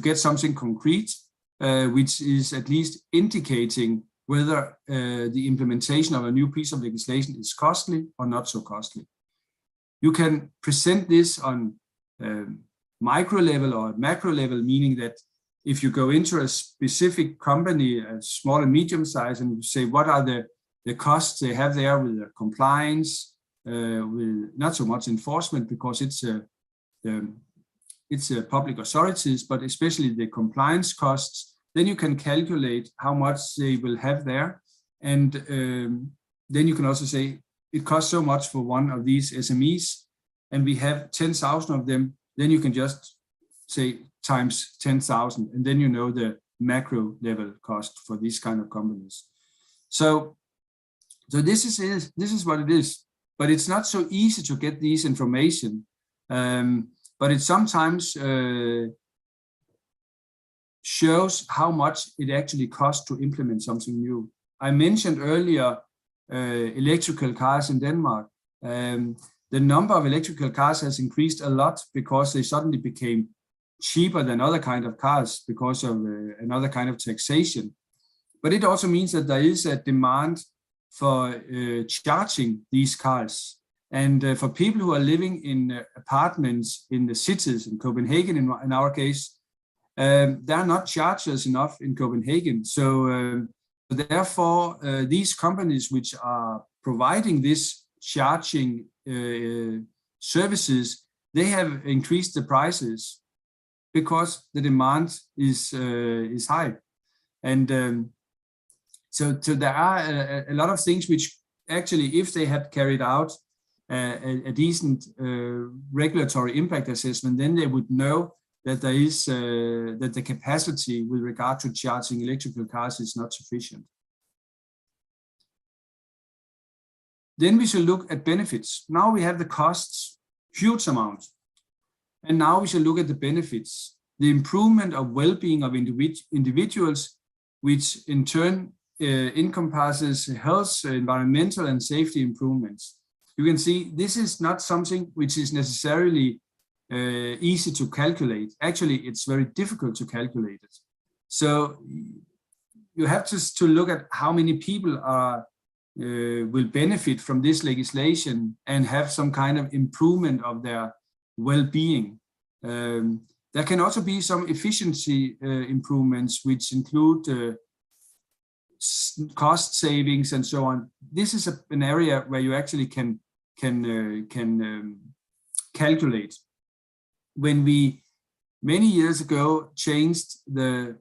get something concrete, which is at least indicating whether the implementation of a new piece of legislation is costly or not so costly. You can present this on micro level or macro level, meaning that if you go into a specific company, a small and medium size, and you say what are the costs they have there with the compliance, with not so much enforcement because it's public authorities, but especially the compliance costs, then you can calculate how much they will have there. And then you can also say it costs so much for one of these SMEs, and we have 10,000 of them. Then you can just say times 10,000, and then you know the macro level cost for these kind of companies. So this is what it is, but it's not so easy to get these information. But it sometimes shows how much it actually costs to implement something new. I mentioned earlier electrical cars in Denmark. The number of electrical cars has increased a lot because they suddenly became cheaper than other kind of cars because of another kind of taxation. But it also means that there is a demand for charging these cars. And for people who are living in apartments in the cities, in Copenhagen in our case, there are not chargers enough in Copenhagen. So therefore, these companies which are providing this charging services, they have increased the prices because the demand is high. And so there are a lot of things which actually, if they had carried out a decent regulatory impact assessment, then they would know that there is that the capacity with regard to charging electrical cars is not sufficient. Then we shall look at benefits. Now we have the costs, huge amounts, and now we shall look at the benefits, the improvement of well-being of individuals, which in turn encompasses health, environmental, and safety improvements. You can see this is not something which is necessarily easy to calculate. Actually, it's very difficult to calculate it. So you have to look at how many people will benefit from this legislation and have some kind of improvement of their well-being. There can also be some efficiency improvements, which include cost savings and so on. This is an area where you actually can calculate. When we many years ago changed the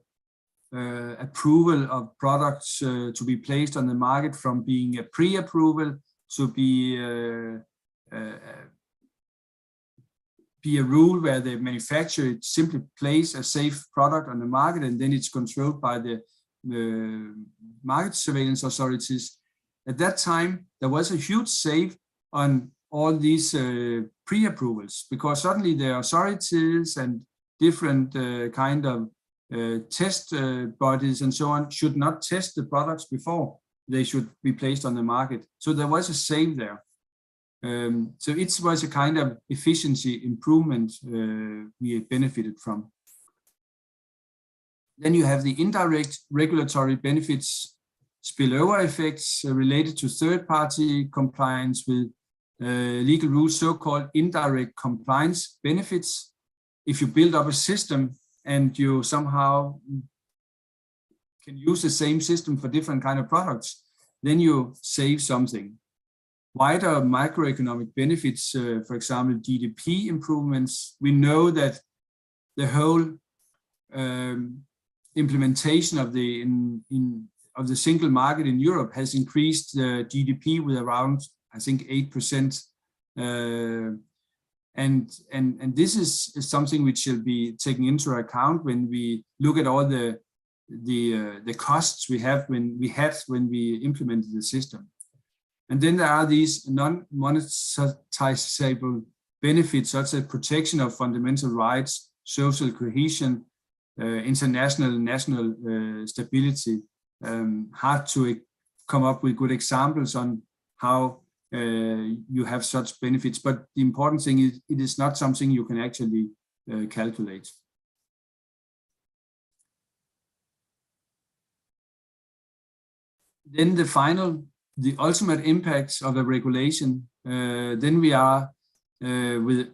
approval of products to be placed on the market from being a pre-approval to be a rule where the manufacturer simply place a safe product on the market and then it's controlled by the market surveillance authorities. At that time, there was a huge save on all these pre-approvals because suddenly the authorities and different kind of test bodies and so on should not test the products before they should be placed on the market. So there was a save there. So it was a kind of efficiency improvement we benefited from. Then you have the indirect regulatory benefits, spillover effects related to third-party compliance with legal rules, so-called indirect compliance benefits. If you build up a system and you somehow can use the same system for different kind of products, then you save something. Wider microeconomic benefits, for example, GDP improvements. We know that the whole implementation of the single market in Europe has increased the GDP with around, I think, 8%. And this is something which should be taken into account when we look at all the costs we had when we implemented the system. And then there are these non-monetizable benefits such as protection of fundamental rights, social cohesion, international and national stability. Hard to come up with good examples on how you have such benefits, but the important thing is it is not something you can actually calculate. Then the ultimate impacts of a regulation, then we are with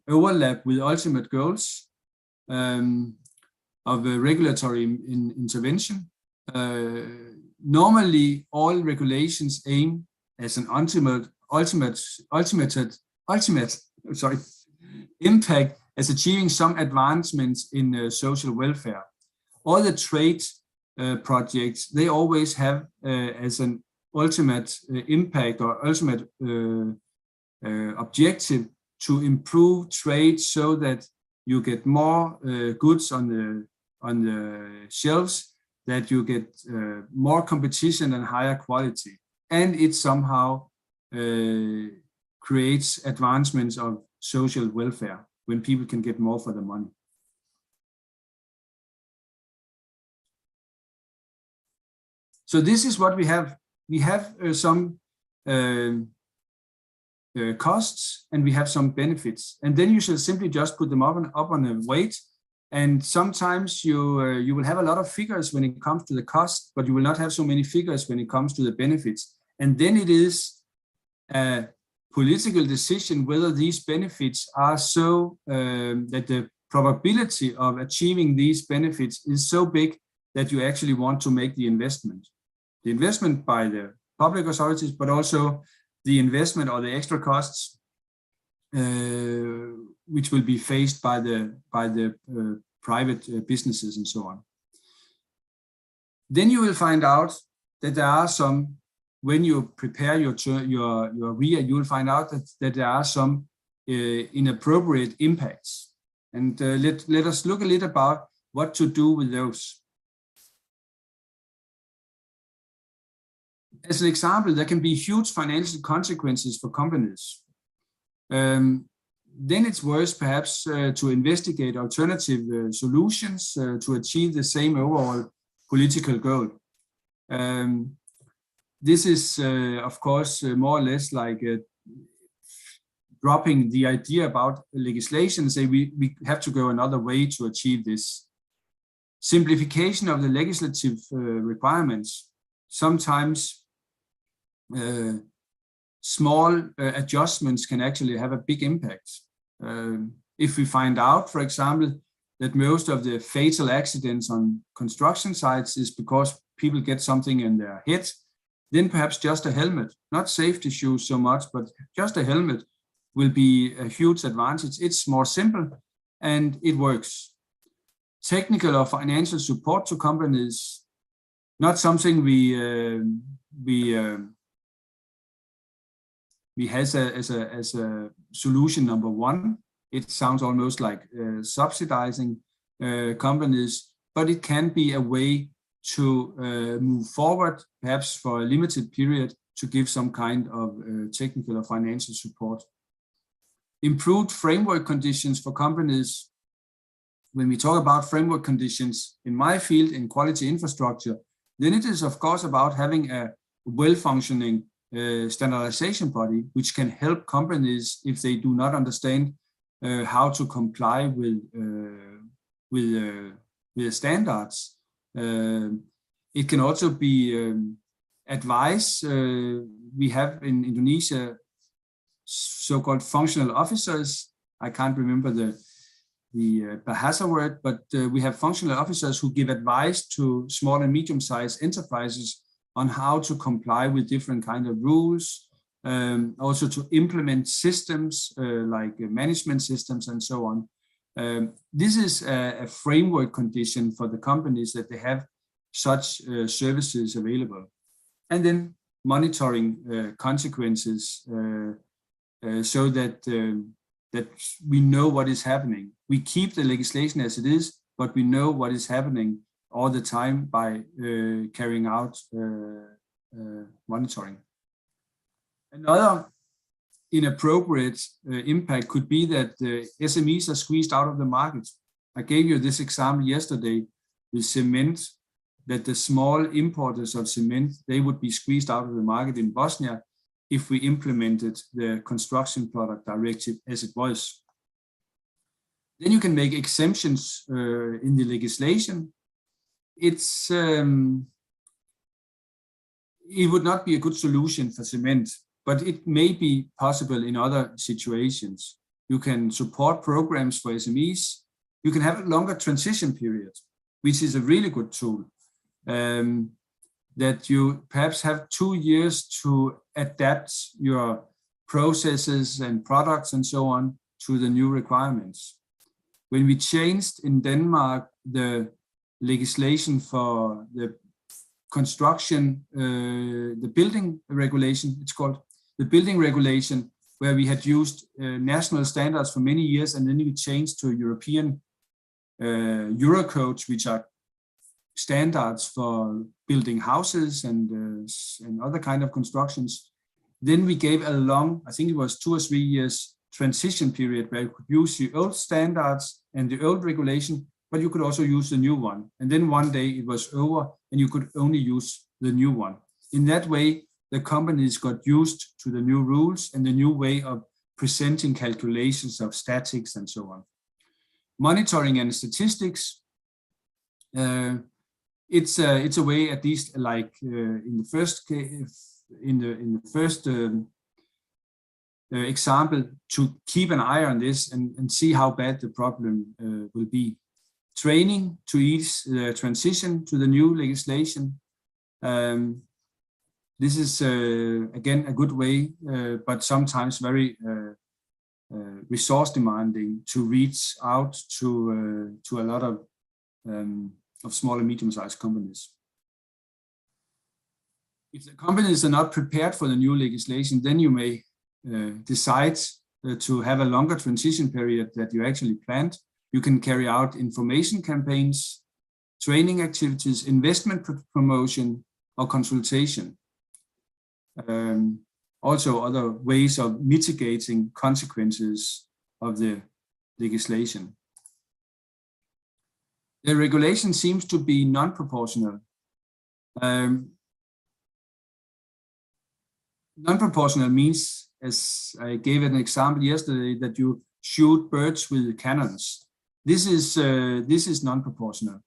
overlap with ultimate goals of a regulatory intervention. Normally, all regulations aim as an ultimate impact as achieving some advancements in social welfare. All the trade projects, they always have as an ultimate impact or ultimate objective to improve trade so that you get more goods on the shelves, that you get more competition and higher quality, and it somehow creates advancements of social welfare when people can get more for the money. So this is what we have. We have some costs and we have some benefits, and then you should simply just put them up on a weight. And sometimes you will have a lot of figures when it comes to the cost, but you will not have so many figures when it comes to the benefits. And then it is a political decision whether these benefits are so that the probability of achieving these benefits is so big that you actually want to make the investment. The investment by the public authorities, but also the investment or the extra costs which will be faced by the private businesses and so on. Then you will find out that there are some, when you prepare your RIA, you will find out that there are some inappropriate impacts. And let us look a little about what to do with those. As an example, there can be huge financial consequences for companies. Then it's worth perhaps to investigate alternative solutions to achieve the same overall political goal. This is, of course, more or less like dropping the idea about legislation, say we have to go another way to achieve this. Simplification of the legislative requirements. Sometimes small adjustments can actually have a big impact. If we find out, for example, that most of the fatal accidents on construction sites is because people get something in their head, then perhaps just a helmet, not safety shoes so much, but just a helmet will be a huge advantage. It's more simple and it works. Technical or financial support to companies, not something we has as a solution number one. It sounds almost like subsidizing companies, but it can be a way to move forward, perhaps for a limited period, to give some kind of technical or financial support. Improved framework conditions for companies. When we talk about framework conditions in my field, in quality infrastructure, then it is of course about having a well-functioning standardization body, which can help companies if they do not understand how to comply with the standards. It can also be advice. We have in Indonesia so-called functional officers. I can't remember the Bahasa word, but we have functional officers who give advice to small and medium-sized enterprises on how to comply with different kind of rules, also to implement systems like management systems and so on. This is a framework condition for the companies that they have such services available. And then monitoring consequences so that that we know what is happening. We keep the legislation as it is, but we know what is happening all the time by carrying out monitoring. Another inappropriate impact could be that the SMEs are squeezed out of the market. I gave you this example yesterday with cement, that the small importers of cement, they would be squeezed out of the market in Bosnia if we implemented the construction product directive as it was. Then you can make exemptions in the legislation. It would not be a good solution for cement, but it may be possible in other situations. You can support programs for SMEs. You can have a longer transition period, which is a really good tool. That you perhaps have 2 years to adapt your processes and products and so on to the new requirements. When we changed in Denmark the legislation for the construction, the building regulation, it's called the building regulation, where we had used national standards for many years, and then we changed to European Eurocodes, which are standards for building houses and other kind of constructions. Then we gave a long, I think it was 2 or 3 years transition period where you could use the old standards and the old regulation, but you could also use the new one. And then one day it was over and you could only use the new one. In that way, the companies got used to the new rules and the new way of presenting calculations of statics and so on. Monitoring and statistics. It's a way, at least like in the first case, in the first example, to keep an eye on this and see how bad the problem will be. Training to ease the transition to the new legislation. This is again a good way, but sometimes very resource demanding to reach out to a lot of small and medium-sized companies. If the companies are not prepared for the new legislation, then you may decide to have a longer transition period that you actually planned. You can carry out information campaigns, training activities, investment promotion, or consultation. Also other ways of mitigating consequences of the legislation. The regulation seems to be non-proportional. Non-proportional means, as I gave an example yesterday, that you shoot birds with cannons. This is non-proportional.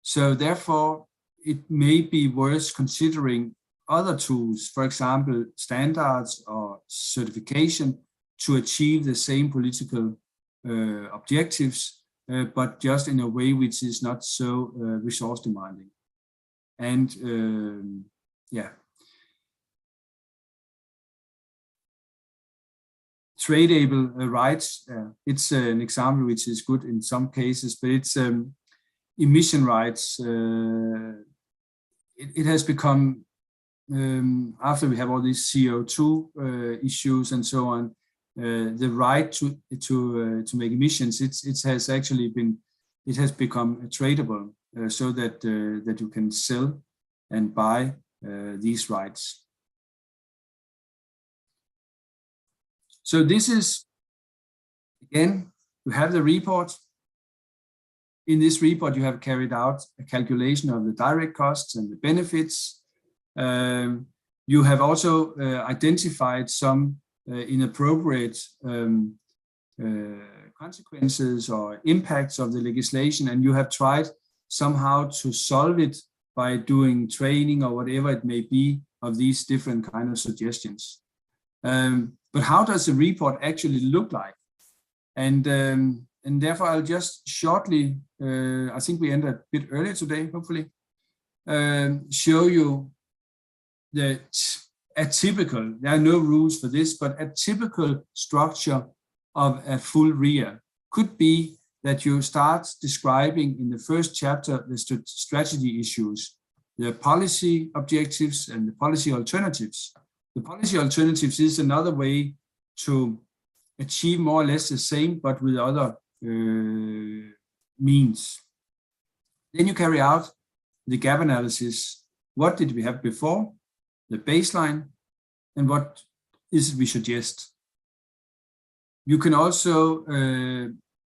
So therefore, it may be worth considering other tools, for example, standards or certification, to achieve the same political objectives, but just in a way which is not so resource demanding. And yeah. Tradable rights, it's an example which is good in some cases, but it's emission rights. It has become, after we have all these CO2 issues and so on, the right to make emissions, it has become tradable, so that that you can sell and buy these rights. So this is, again, you have the report. In this report, you have carried out a calculation of the direct costs and the benefits. You have also identified some inappropriate consequences or impacts of the legislation, and you have tried somehow to solve it by doing training or whatever it may be of these different kind of suggestions. But how does the report actually look like? And therefore, I'll just shortly, I think we ended a bit early today, hopefully, show you the atypical, there are no rules for this, but a typical structure of a full RIA could be that you start describing in the first chapter the strategy issues, the policy objectives and the policy alternatives. The policy alternatives is another way to achieve more or less the same, but with other means. Then you carry out the gap analysis. What did we have before? The baseline, and what is we suggest. You can also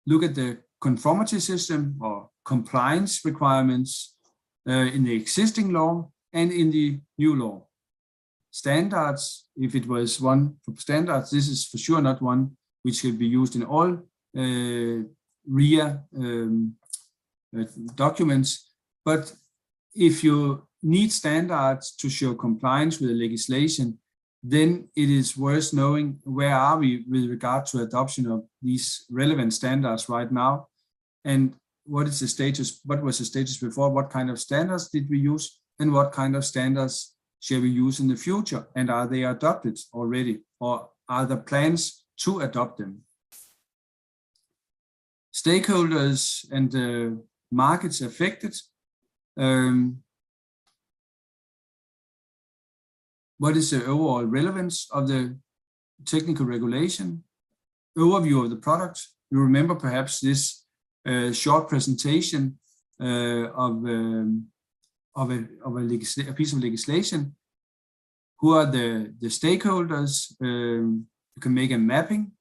look at the conformity system or compliance requirements in the existing law and in the new law. Standards, if it was one for standards, this is for sure not one which will be used in all RIA documents. But if you need standards to show compliance with the legislation, then it is worth knowing where are we with regard to adoption of these relevant standards right now, and what is the status, what was the status before, what kind of standards did we use, and what kind of standards shall we use in the future, and are they adopted already, or are there plans to adopt them? Stakeholders and markets affected. What is the overall relevance of the technical regulation? Overview of the product. You remember perhaps this short presentation of a piece of legislation. Who are the stakeholders? You can make a mapping.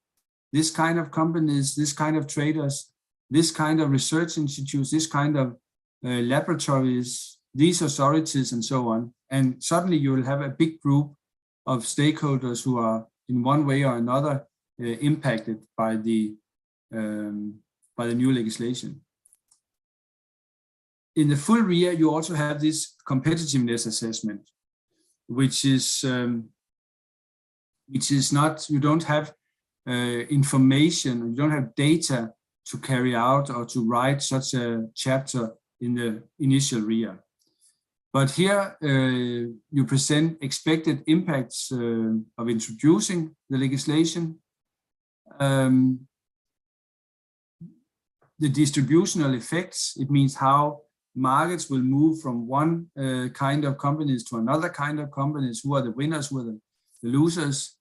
This kind of companies, this kind of traders, this kind of research institutes, this kind of laboratories, these authorities, and so on. And suddenly you will have a big group of stakeholders who are in one way or another impacted by the new legislation. In the full RIA, you also have this competitiveness assessment, which is not, you don't have information, you don't have data to carry out or to write such a chapter in the initial RIA. But here you present expected impacts of introducing the legislation, the distributional effects. It means how markets will move from one kind of companies to another kind of companies. Who are the winners, who are the losers?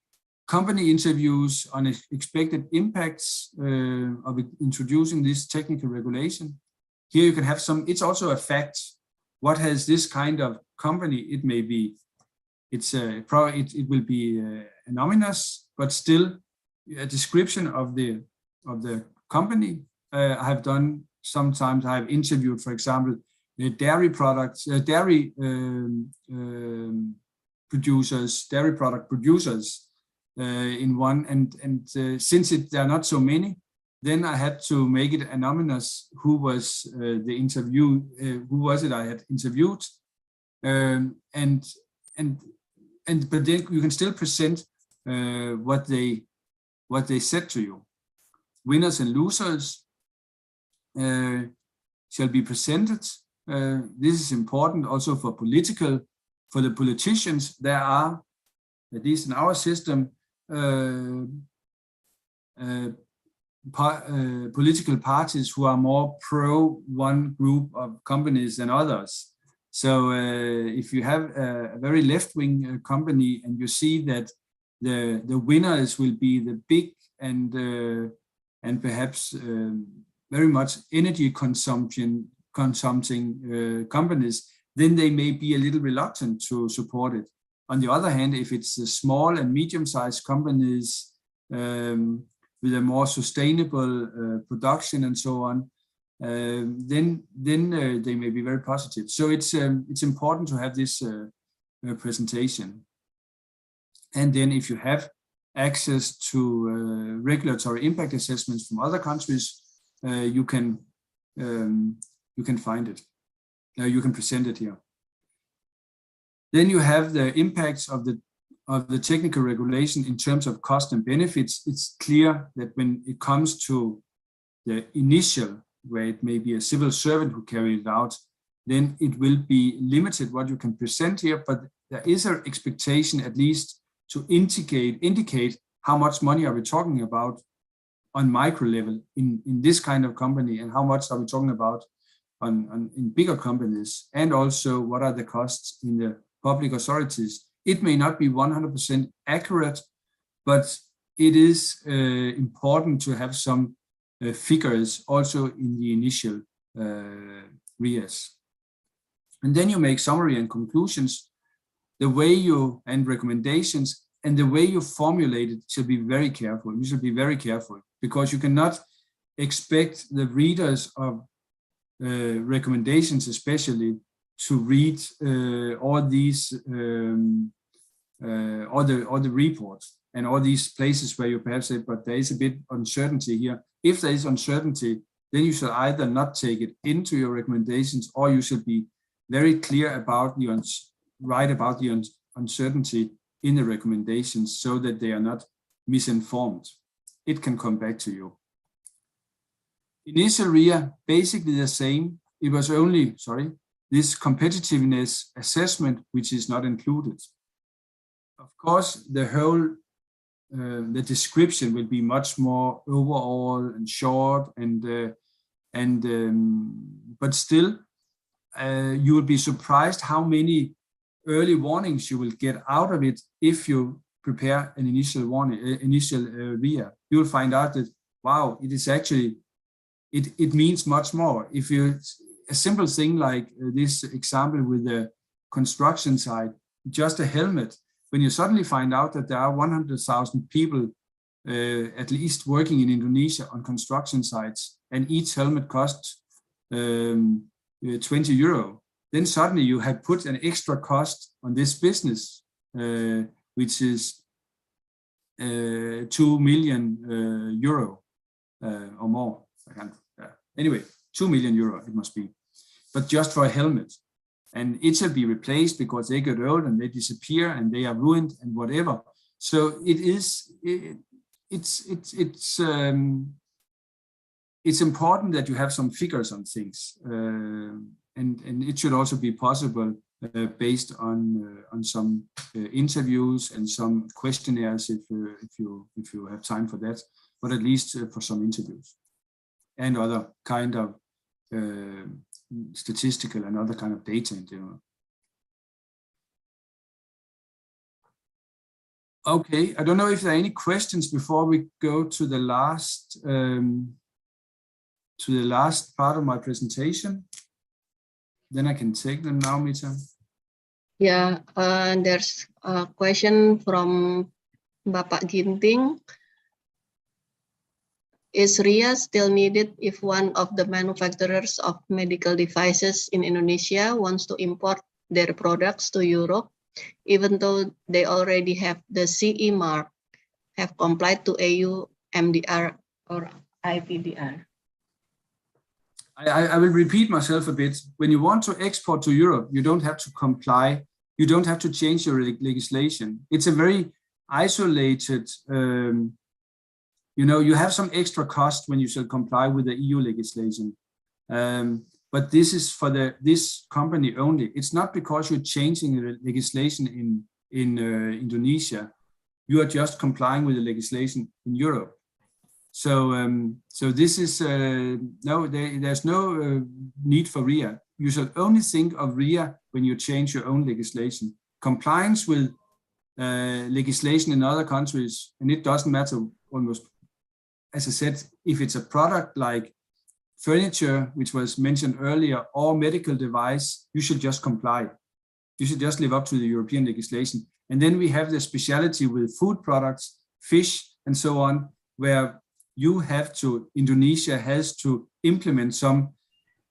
Company interviews on expected impacts of introducing this technical regulation. Here you can have some, it's also a fact. What has this kind of company? It may be, it will be anonymous, but still a description of the company. I have done sometimes. I have interviewed, for example, dairy products, dairy producers, dairy product producers in one, and since there are not so many, then I had to make it anonymous who was the interview, who was it I had interviewed, but then you can still present what they said to you. Winners and losers shall be presented. This is important also for the politicians. There are, at least in our system, political parties who are more pro one group of companies than others. So if you have a very left-wing company and you see that the winners will be the big and perhaps very much energy consuming companies, then they may be a little reluctant to support it. On the other hand, if it's the small and medium-sized companies with a more sustainable production and so on, then they may be very positive. So it's important to have this presentation. And then if you have access to regulatory impact assessments from other countries, you can find it. You can present it here. Then you have the impacts of the technical regulation in terms of cost and benefits. It's clear that when it comes to the initial, where it may be a civil servant who carried it out, then it will be limited what you can present here, but there is an expectation at least to indicate how much money are we talking about on micro level in this kind of company, and how much are we talking about in bigger companies, and also what are the costs in the public authorities. It may not be 100% accurate, but it is important to have some figures also in the initial RIAs. And then you make summary and conclusions. The way and recommendations. and the way you formulate it should be very careful. You should be very careful, because you cannot expect the readers of recommendations especially to read all these all the reports and all these places where you perhaps say, but there is a bit uncertainty here. If there is uncertainty, then you should either not take it into your recommendations, or you should be very clear about the write about the uncertainty in the recommendations so that they are not misinformed. It can come back to you. Initial RIA, basically the same. It was only, this competitiveness assessment, which is not included. Of course, the whole, the description will be much more overall and short, but still, you will be surprised how many early warnings you will get out of it if you prepare an initial warning, RIA. You will find out that, wow, it is actually, it means much more. If you, a simple thing like this example with the construction site, just a helmet, when you suddenly find out that there are 100,000 people at least working in Indonesia on construction sites, and each helmet costs 20 euro, then suddenly you have put an extra cost on this business, which is 2 million euro or more. Anyway, 2 million euro it must be, but just for a helmet. And it should be replaced because they get old and they disappear and they are ruined and whatever. So it's important that you have some figures on things, and it should also be possible based on some interviews and some questionnaires if you have time for that, but at least for some interviews and other kind of statistical and other kind of data in general. Okay, I don't know if there are any questions before we go to the last part of my presentation. Then I can take them now, Mita. Yeah, there's a question from Bapak Ginting. Is RIA still needed if one of the manufacturers of medical devices in Indonesia wants to import their products to Europe, even though they already have the CE mark, have complied to EU MDR or IPDR? I will repeat myself a bit. When you want to export to Europe, you don't have to comply. You don't have to change your legislation. It's a very isolated, you have some extra cost when you should comply with the EU legislation. But this is for this company only. It's not because you're changing the legislation in Indonesia. You are just complying with the legislation in Europe. So this is there's no need for RIA. You should only think of RIA when you change your own legislation. Compliance with legislation in other countries, and it doesn't matter almost. As I said, if it's a product like furniture, which was mentioned earlier, or medical device, you should just comply. You should just live up to the European legislation. And then we have the speciality with food products, fish, and so on, where Indonesia has to implement some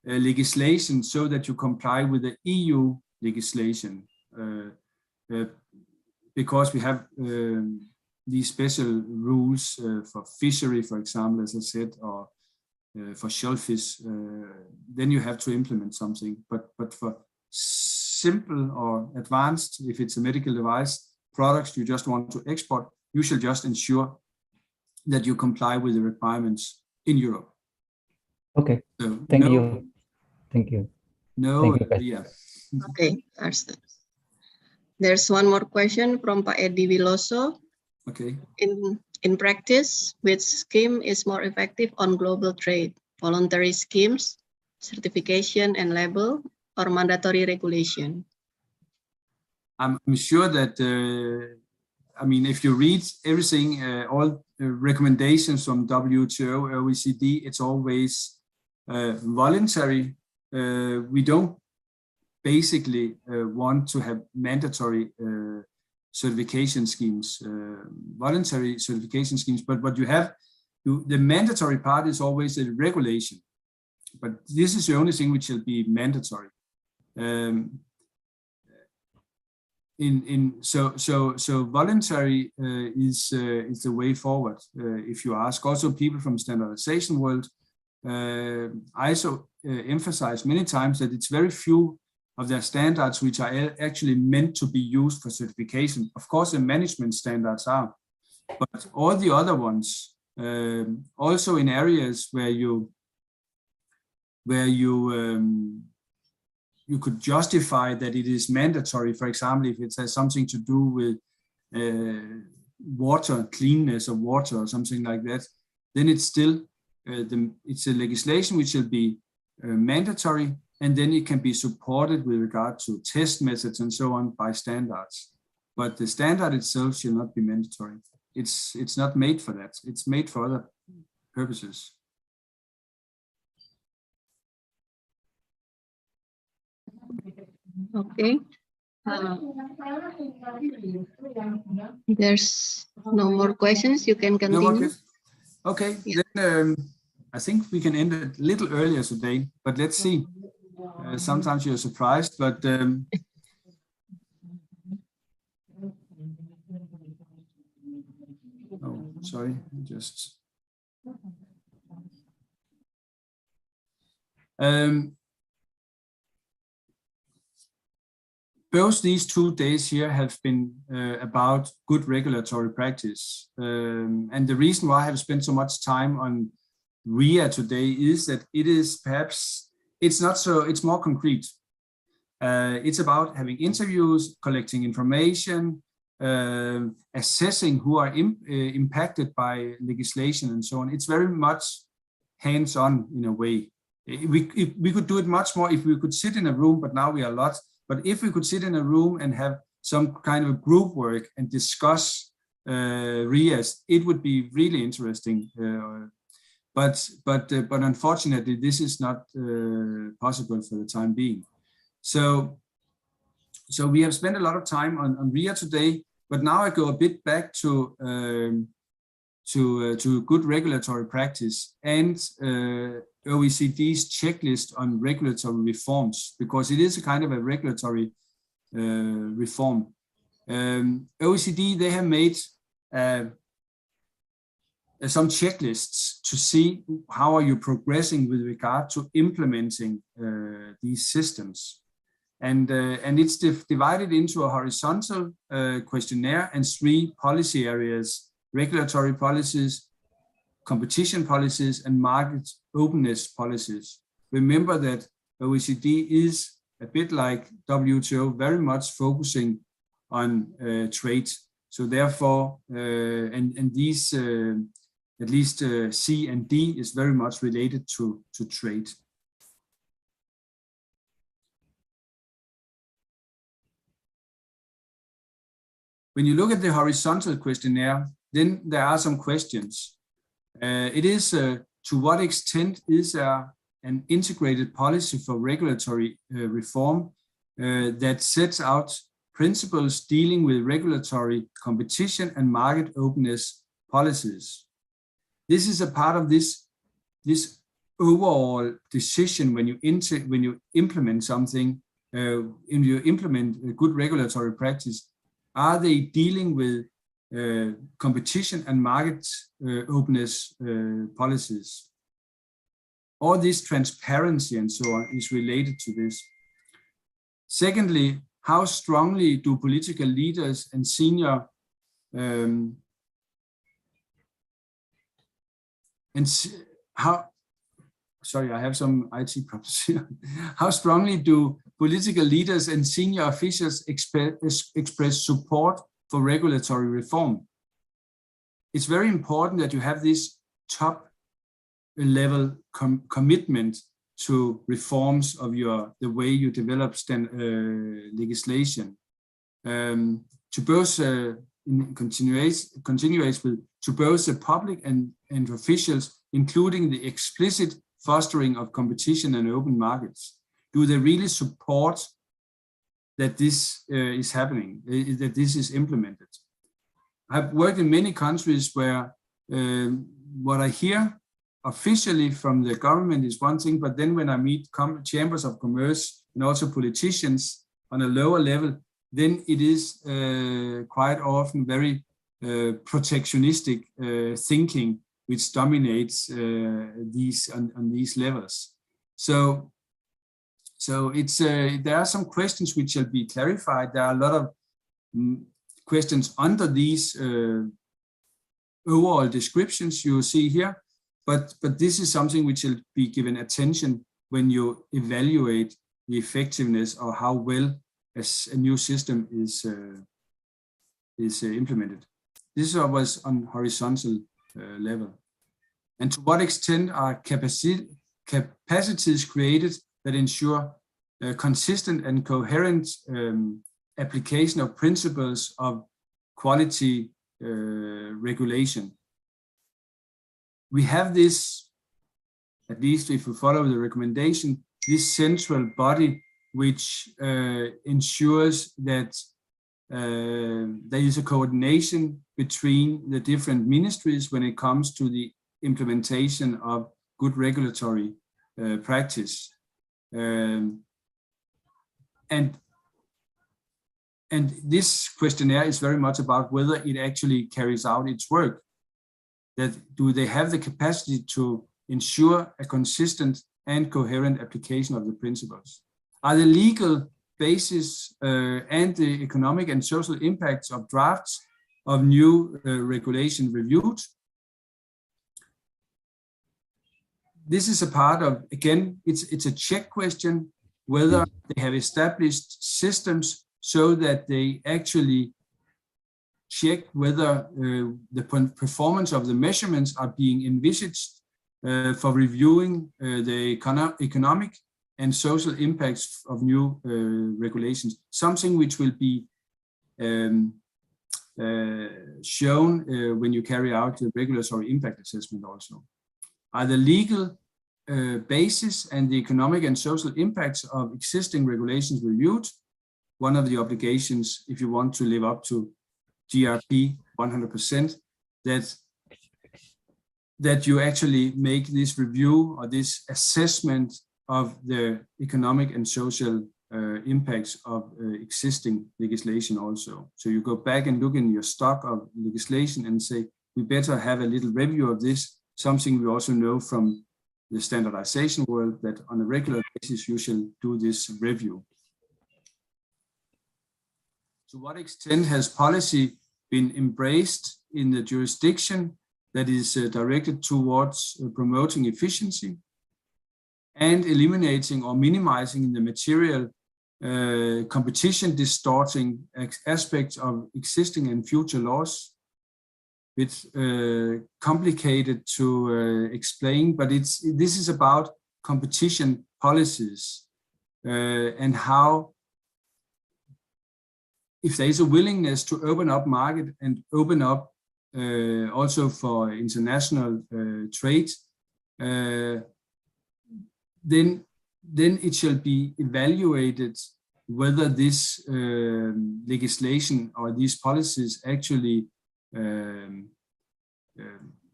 legislation so that you comply with the EU legislation, because we have these special rules for fishery, for example, as I said, or for shellfish. Then you have to implement something. But for simple or advanced, if it's a medical device, products you just want to export, you should just ensure that you comply with the requirements in Europe. Okay, so thank you. No, thank you, yeah. Okay, there's one more question from Pak Edi Wiloso. Okay. In practice, which scheme is more effective on global trade? Voluntary schemes, certification and label, or mandatory regulation? I'm sure that, if you read everything, all recommendations from WTO, OECD, it's always voluntary. We don't basically want to have mandatory certification schemes, voluntary certification schemes. But what you have, the mandatory part is always a regulation. But this is the only thing which will be mandatory. So voluntary is the way forward. If you ask also people from standardization world, ISO emphasize many times that it's very few of their standards which are actually meant to be used for certification. Of course, the management standards are, but all the other ones, also in areas where you could justify that it is mandatory. For example, if it has something to do with water, cleanness of water or something like that, then it's still it's a legislation which will be mandatory, and then it can be supported with regard to test methods and so on by standards. But the standard itself shall not be mandatory. It's not made for that. It's made for other purposes. Okay. There's no more questions. You can continue. No more questions? Okay, yeah. Then I think we can end a little earlier today, but let's see. Sometimes you're surprised, but oh, sorry, just both these 2 days here have been about good regulatory practice. And the reason why I have spent so much time on RIA today is that it is perhaps, it's more concrete. It's about having interviews, collecting information, assessing who are impacted by legislation and so on. It's very much hands-on in a way. We could do it much more if we could sit in a room, but now we are a lot. But if we could sit in a room and have some kind of group work and discuss RIAs, it would be really interesting. But unfortunately, this is not possible for the time being. So we have spent a lot of time on RIA today, but now I go a bit back to good regulatory practice and OECD's checklist on regulatory reforms, because it is a kind of a regulatory reform. OECD, they have made some checklists to see how are you progressing with regard to implementing these systems. And it's divided into a horizontal questionnaire and 3 policy areas: regulatory policies, competition policies, and market openness policies. Remember that OECD is a bit like WTO, very much focusing on trade. So therefore, and these, at least C and D is very much related to trade. When you look at the horizontal questionnaire, then there are some questions. It is to what extent is there an integrated policy for regulatory reform that sets out principles dealing with regulatory competition and market openness policies. This is a part of this overall decision when you implement something, when you implement a good regulatory practice. Are they dealing with competition and market openness policies? All this transparency and so on is related to this. Secondly, how strongly do political leaders and senior sorry, I have some IT problems here. How strongly do political leaders and senior officials express support for regulatory reform? It's very important that you have this top level commitment to reforms of the way you develop legislation. To both continuates with to both the public and officials, including the explicit fostering of competition and open markets. Do they really support that this is happening, that this is implemented. I've worked in many countries where what I hear officially from the government is one thing, but then when I meet chambers of commerce and also politicians on a lower level, then it is quite often very protectionistic thinking which dominates these on these levels. So it's there are some questions which shall be clarified. There are a lot of questions under these overall descriptions you see here, but this is something which will be given attention when you evaluate the effectiveness or how well as a new system is implemented. This was on horizontal level. And to what extent are capacities created that ensure consistent and coherent application of principles of quality regulation? We have this, at least if we follow the recommendation, this central body which ensures that there is a coordination between the different ministries when it comes to the implementation of good regulatory practice. And this questionnaire is very much about whether it actually carries out its work. That do they have the capacity to ensure a consistent and coherent application of the principles? Are the legal basis and the economic and social impacts of drafts of new regulation reviewed? This is a part of, again, it's a check question, whether they have established systems so that they actually check whether the performance of the measurements are being envisaged for reviewing the economic and social impacts of new regulations, something which will be shown when you carry out the regulatory impact assessment also. Are the legal basis and the economic and social impacts of existing regulations reviewed? One of the obligations, if you want to live up to GRP 100%, that you actually make this review or this assessment of the economic and social impacts of existing legislation also. So you go back and look in your stock of legislation and say, we better have a little review of this, something we also know from the standardization world, that on a regular basis you shall do this review. To what extent has policy been embraced in the jurisdiction that is directed towards promoting efficiency and eliminating or minimizing the material competition distorting aspects of existing and future laws? It's complicated to explain, but this is about competition policies and how, if there is a willingness to open up market and open up also for international trade, then it shall be evaluated whether this legislation or these policies actually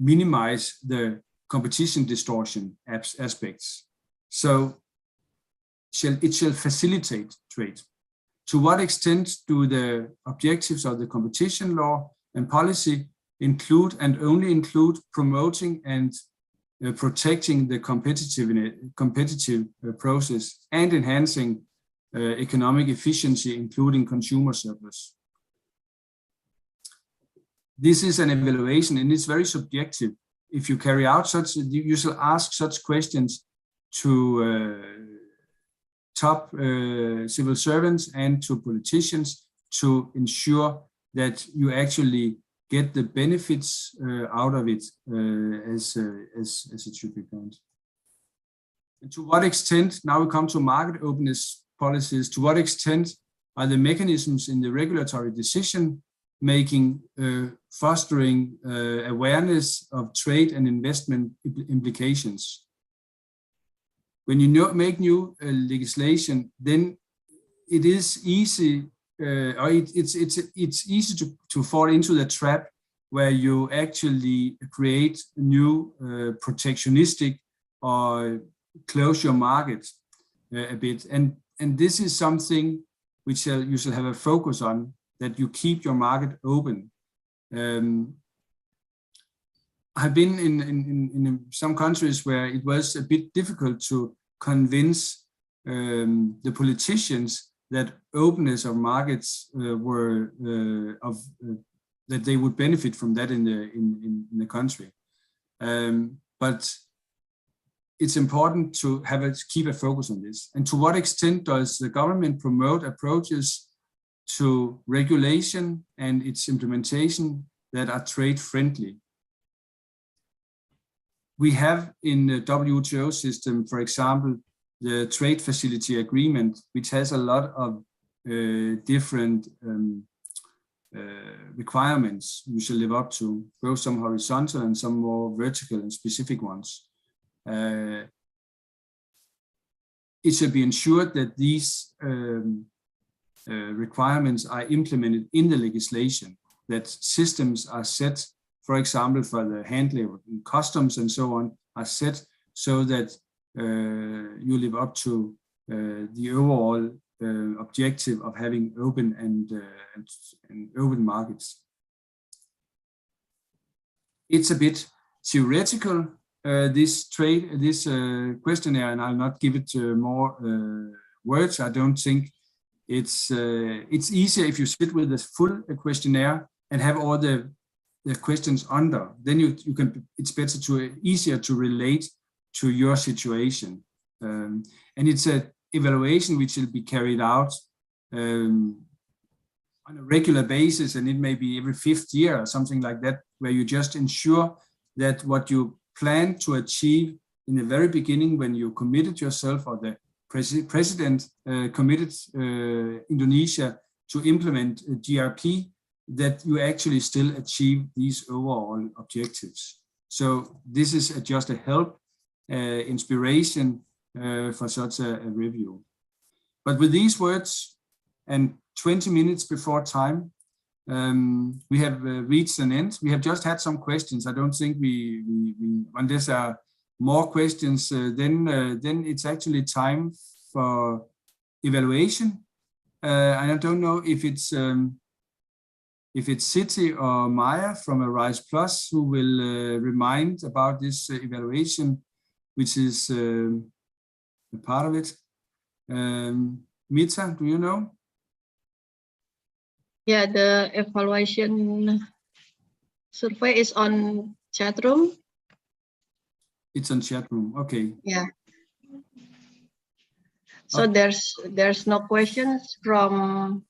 minimize the competition distortion aspects. So it shall facilitate trade. To what extent do the objectives of the competition law and policy include and only include promoting and protecting the competitive process and enhancing economic efficiency, including consumer surplus? This is an evaluation and it's very subjective. If you carry out such, you shall ask such questions to top civil servants and to politicians to ensure that you actually get the benefits out of it as it should be done. And to what extent, now we come to market openness policies, to what extent are the mechanisms in the regulatory decision making fostering awareness of trade and investment implications? When you make new legislation, then it is easy, or it's easy to fall into the trap where you actually create new protectionistic or close your market a bit, and this is something which you should have a focus on, that you keep your market open. I've been in some countries where it was a bit difficult to convince the politicians that openness of markets were that they would benefit from that in the country. But it's important to keep a focus on this. And to what extent does the government promote approaches to regulation and its implementation that are trade friendly? We have in the WTO system, for example, the Trade Facility Agreement, which has a lot of different requirements we should live up to, both some horizontal and some more vertical and specific ones. It should be ensured that these requirements are implemented in the legislation, that systems are set, for example, for the handling in customs and so on, are set so that you live up to the overall objective of having open and open markets. It's a bit theoretical, this questionnaire, and I'll not give it more words. I don't think it's easier if you sit with a full questionnaire and have all the questions under. Then you can. It's better easier to relate to your situation, and it's a evaluation which will be carried out on a regular basis, and it may be every 5th year or something like that, where you just ensure that what you plan to achieve in the very beginning, when you committed yourself, or the president committed Indonesia to implement GRP, that you actually still achieve these overall objectives. So this is just a help, inspiration for such a review. But with these words, and 20 minutes before time, we have reached an end. We have just had some questions. I don't think we when there are more questions, then it's actually time for evaluation. And I don't know if it's Citi or Maya from Arise Plus who will remind about this evaluation, which is a part of it. Mita, do you know? Yeah, the evaluation survey is on chatroom. It's on chatroom. Okay. Yeah. So Okay. there's no questions from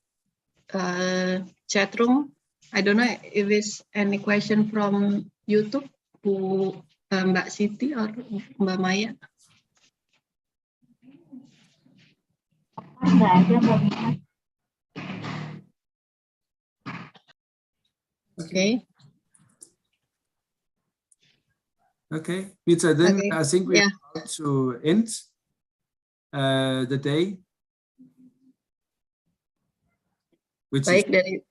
chatroom. I don't know if it's any question from YouTube, Mbak Siti or Mbak Maya. Okay. Okay, Mita, then Okay. I think we Yeah. are about to end the day. Which Baik, is,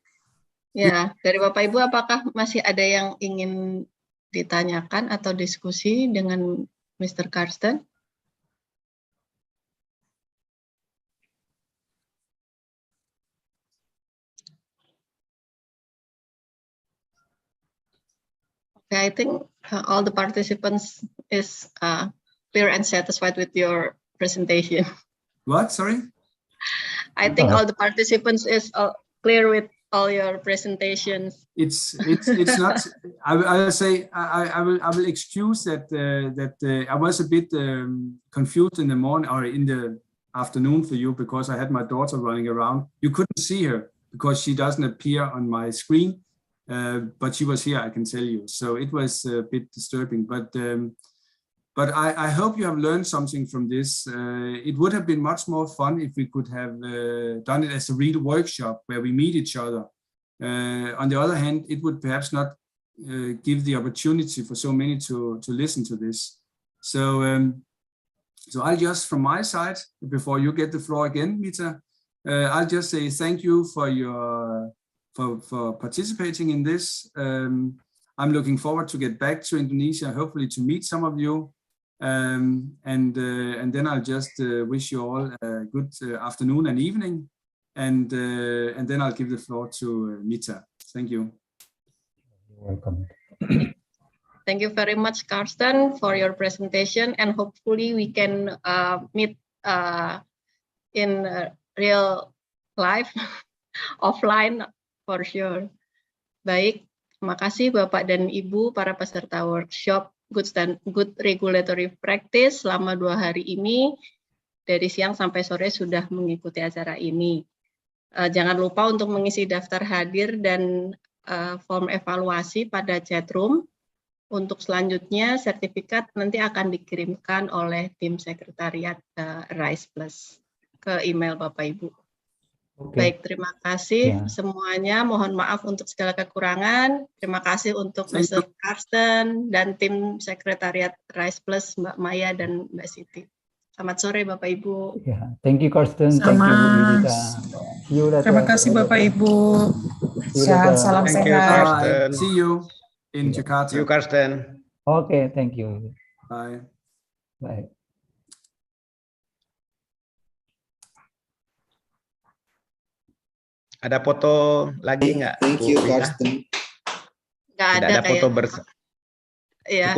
dari Bapak Ibu, apakah masih ada yang ingin ditanyakan atau diskusi dengan Mr. Karsten? Okay, I think all the participants is clear and satisfied with your presentation. what? Sorry? I think all the participants is clear with all your presentations. It's not. I will say I will excuse that I was a bit confused in the morning or in the afternoon for you, because I had my daughter running around. You couldn't see her because she doesn't appear on my screen, but she was here, I can tell you. So it was a bit disturbing, but I hope you have learned something from this. It would have been much more fun if we could have done it as a real workshop where we meet each other. On the other hand, it would perhaps not give the opportunity for so many to listen to this. So I'll just, from my side, before you get the floor again, Mita, I'll just say thank you for your for participating in this. I'm looking forward to get back to Indonesia, hopefully to meet some of you. And then I'll just wish you all a good afternoon and evening. And then I'll give the floor to Mita. Thank you. You're welcome. Thank you very much, Karsten, for your presentation, and hopefully we can meet in real life, offline for sure. Baik, terima kasih Bapak dan Ibu para peserta workshop Good Regulatory Practice selama 2 hari ini. Dari siang sampai sore sudah mengikuti acara ini. Jangan lupa untuk mengisi daftar hadir dan form evaluasi pada chatroom. Untuk selanjutnya, sertifikat nanti akan dikirimkan oleh tim sekretariat RISE Plus ke email Bapak Ibu. Baik, terima kasih semuanya. Mohon maaf untuk segala kekurangan. Terima kasih untuk Mr. Karsten dan tim sekretariat RISE Plus, Mbak Maya dan Mbak Siti. Selamat sore Bapak Ibu. Thank you Karsten, thank you Bu Yudita. See you later. Terima kasih Bapak Ibu. Salam Thank sehat. you, Karsten. See you in Jakarta. See you, Karsten. Okay, thank you. Bye. Bye. Ada foto lagi nggak? Thank you, Karsten. Nggak ada foto kayak. bersama. Ya.